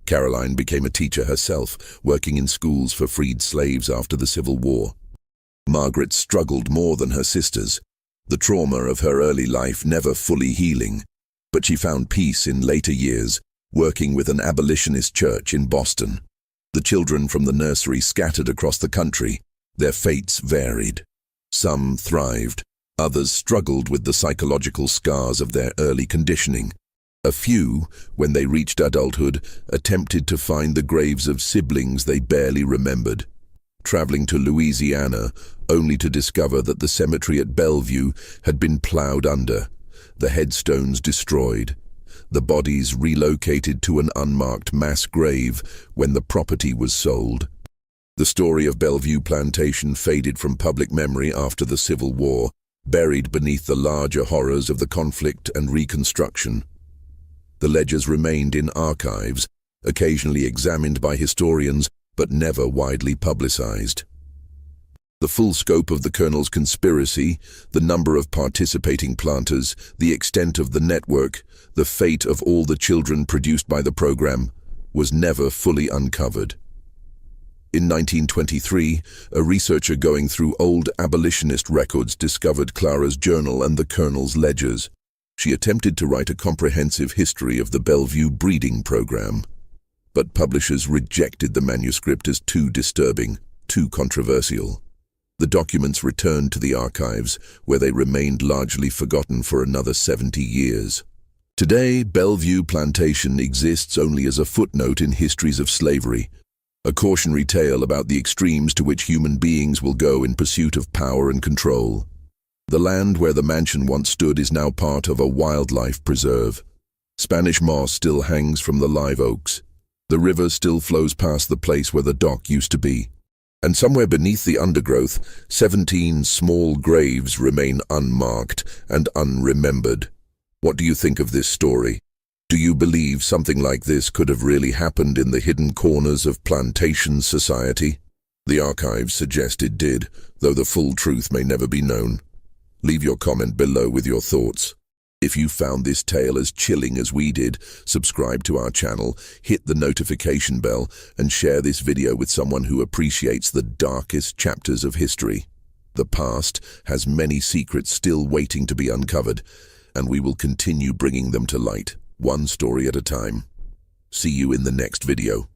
Caroline became a teacher herself, working in schools for freed slaves after the Civil War. Margaret struggled more than her sisters, the trauma of her early life never fully healing, but she found peace in later years, working with an abolitionist church in Boston. The children from the nursery scattered across the country. Their fates varied. Some thrived, others struggled with the psychological scars of their early conditioning. A few, when they reached adulthood, attempted to find the graves of siblings they barely remembered, traveling to Louisiana only to discover that the cemetery at Bellevue had been plowed under, the headstones destroyed, the bodies relocated to an unmarked mass grave when the property was sold. The story of Bellevue Plantation faded from public memory after the Civil War, buried beneath the larger horrors of the conflict and Reconstruction. The ledgers remained in archives, occasionally examined by historians, but never widely publicized. The full scope of the colonel's conspiracy, the number of participating planters, the extent of the network, the fate of all the children produced by the program, was never fully uncovered. In 1923, a researcher going through old abolitionist records discovered Clara's journal and the colonel's ledgers. She attempted to write a comprehensive history of the Bellevue breeding program, but publishers rejected the manuscript as too disturbing, too controversial. The documents returned to the archives, where they remained largely forgotten for another 70 years. Today, Bellevue Plantation exists only as a footnote in histories of slavery, a cautionary tale about the extremes to which human beings will go in pursuit of power and control. The land where the mansion once stood is now part of a wildlife preserve. Spanish moss still hangs from the live oaks. The river still flows past the place where the dock used to be. And somewhere beneath the undergrowth, 17 small graves remain unmarked and unremembered. What do you think of this story? Do you believe something like this could have really happened in the hidden corners of plantation society? The archives suggest it did, though the full truth may never be known. Leave your comment below with your thoughts. If you found this tale as chilling as we did, subscribe to our channel, hit the notification bell, and share this video with someone who appreciates the darkest chapters of history. The past has many secrets still waiting to be uncovered, and we will continue bringing them to light, one story at a time. See you in the next video.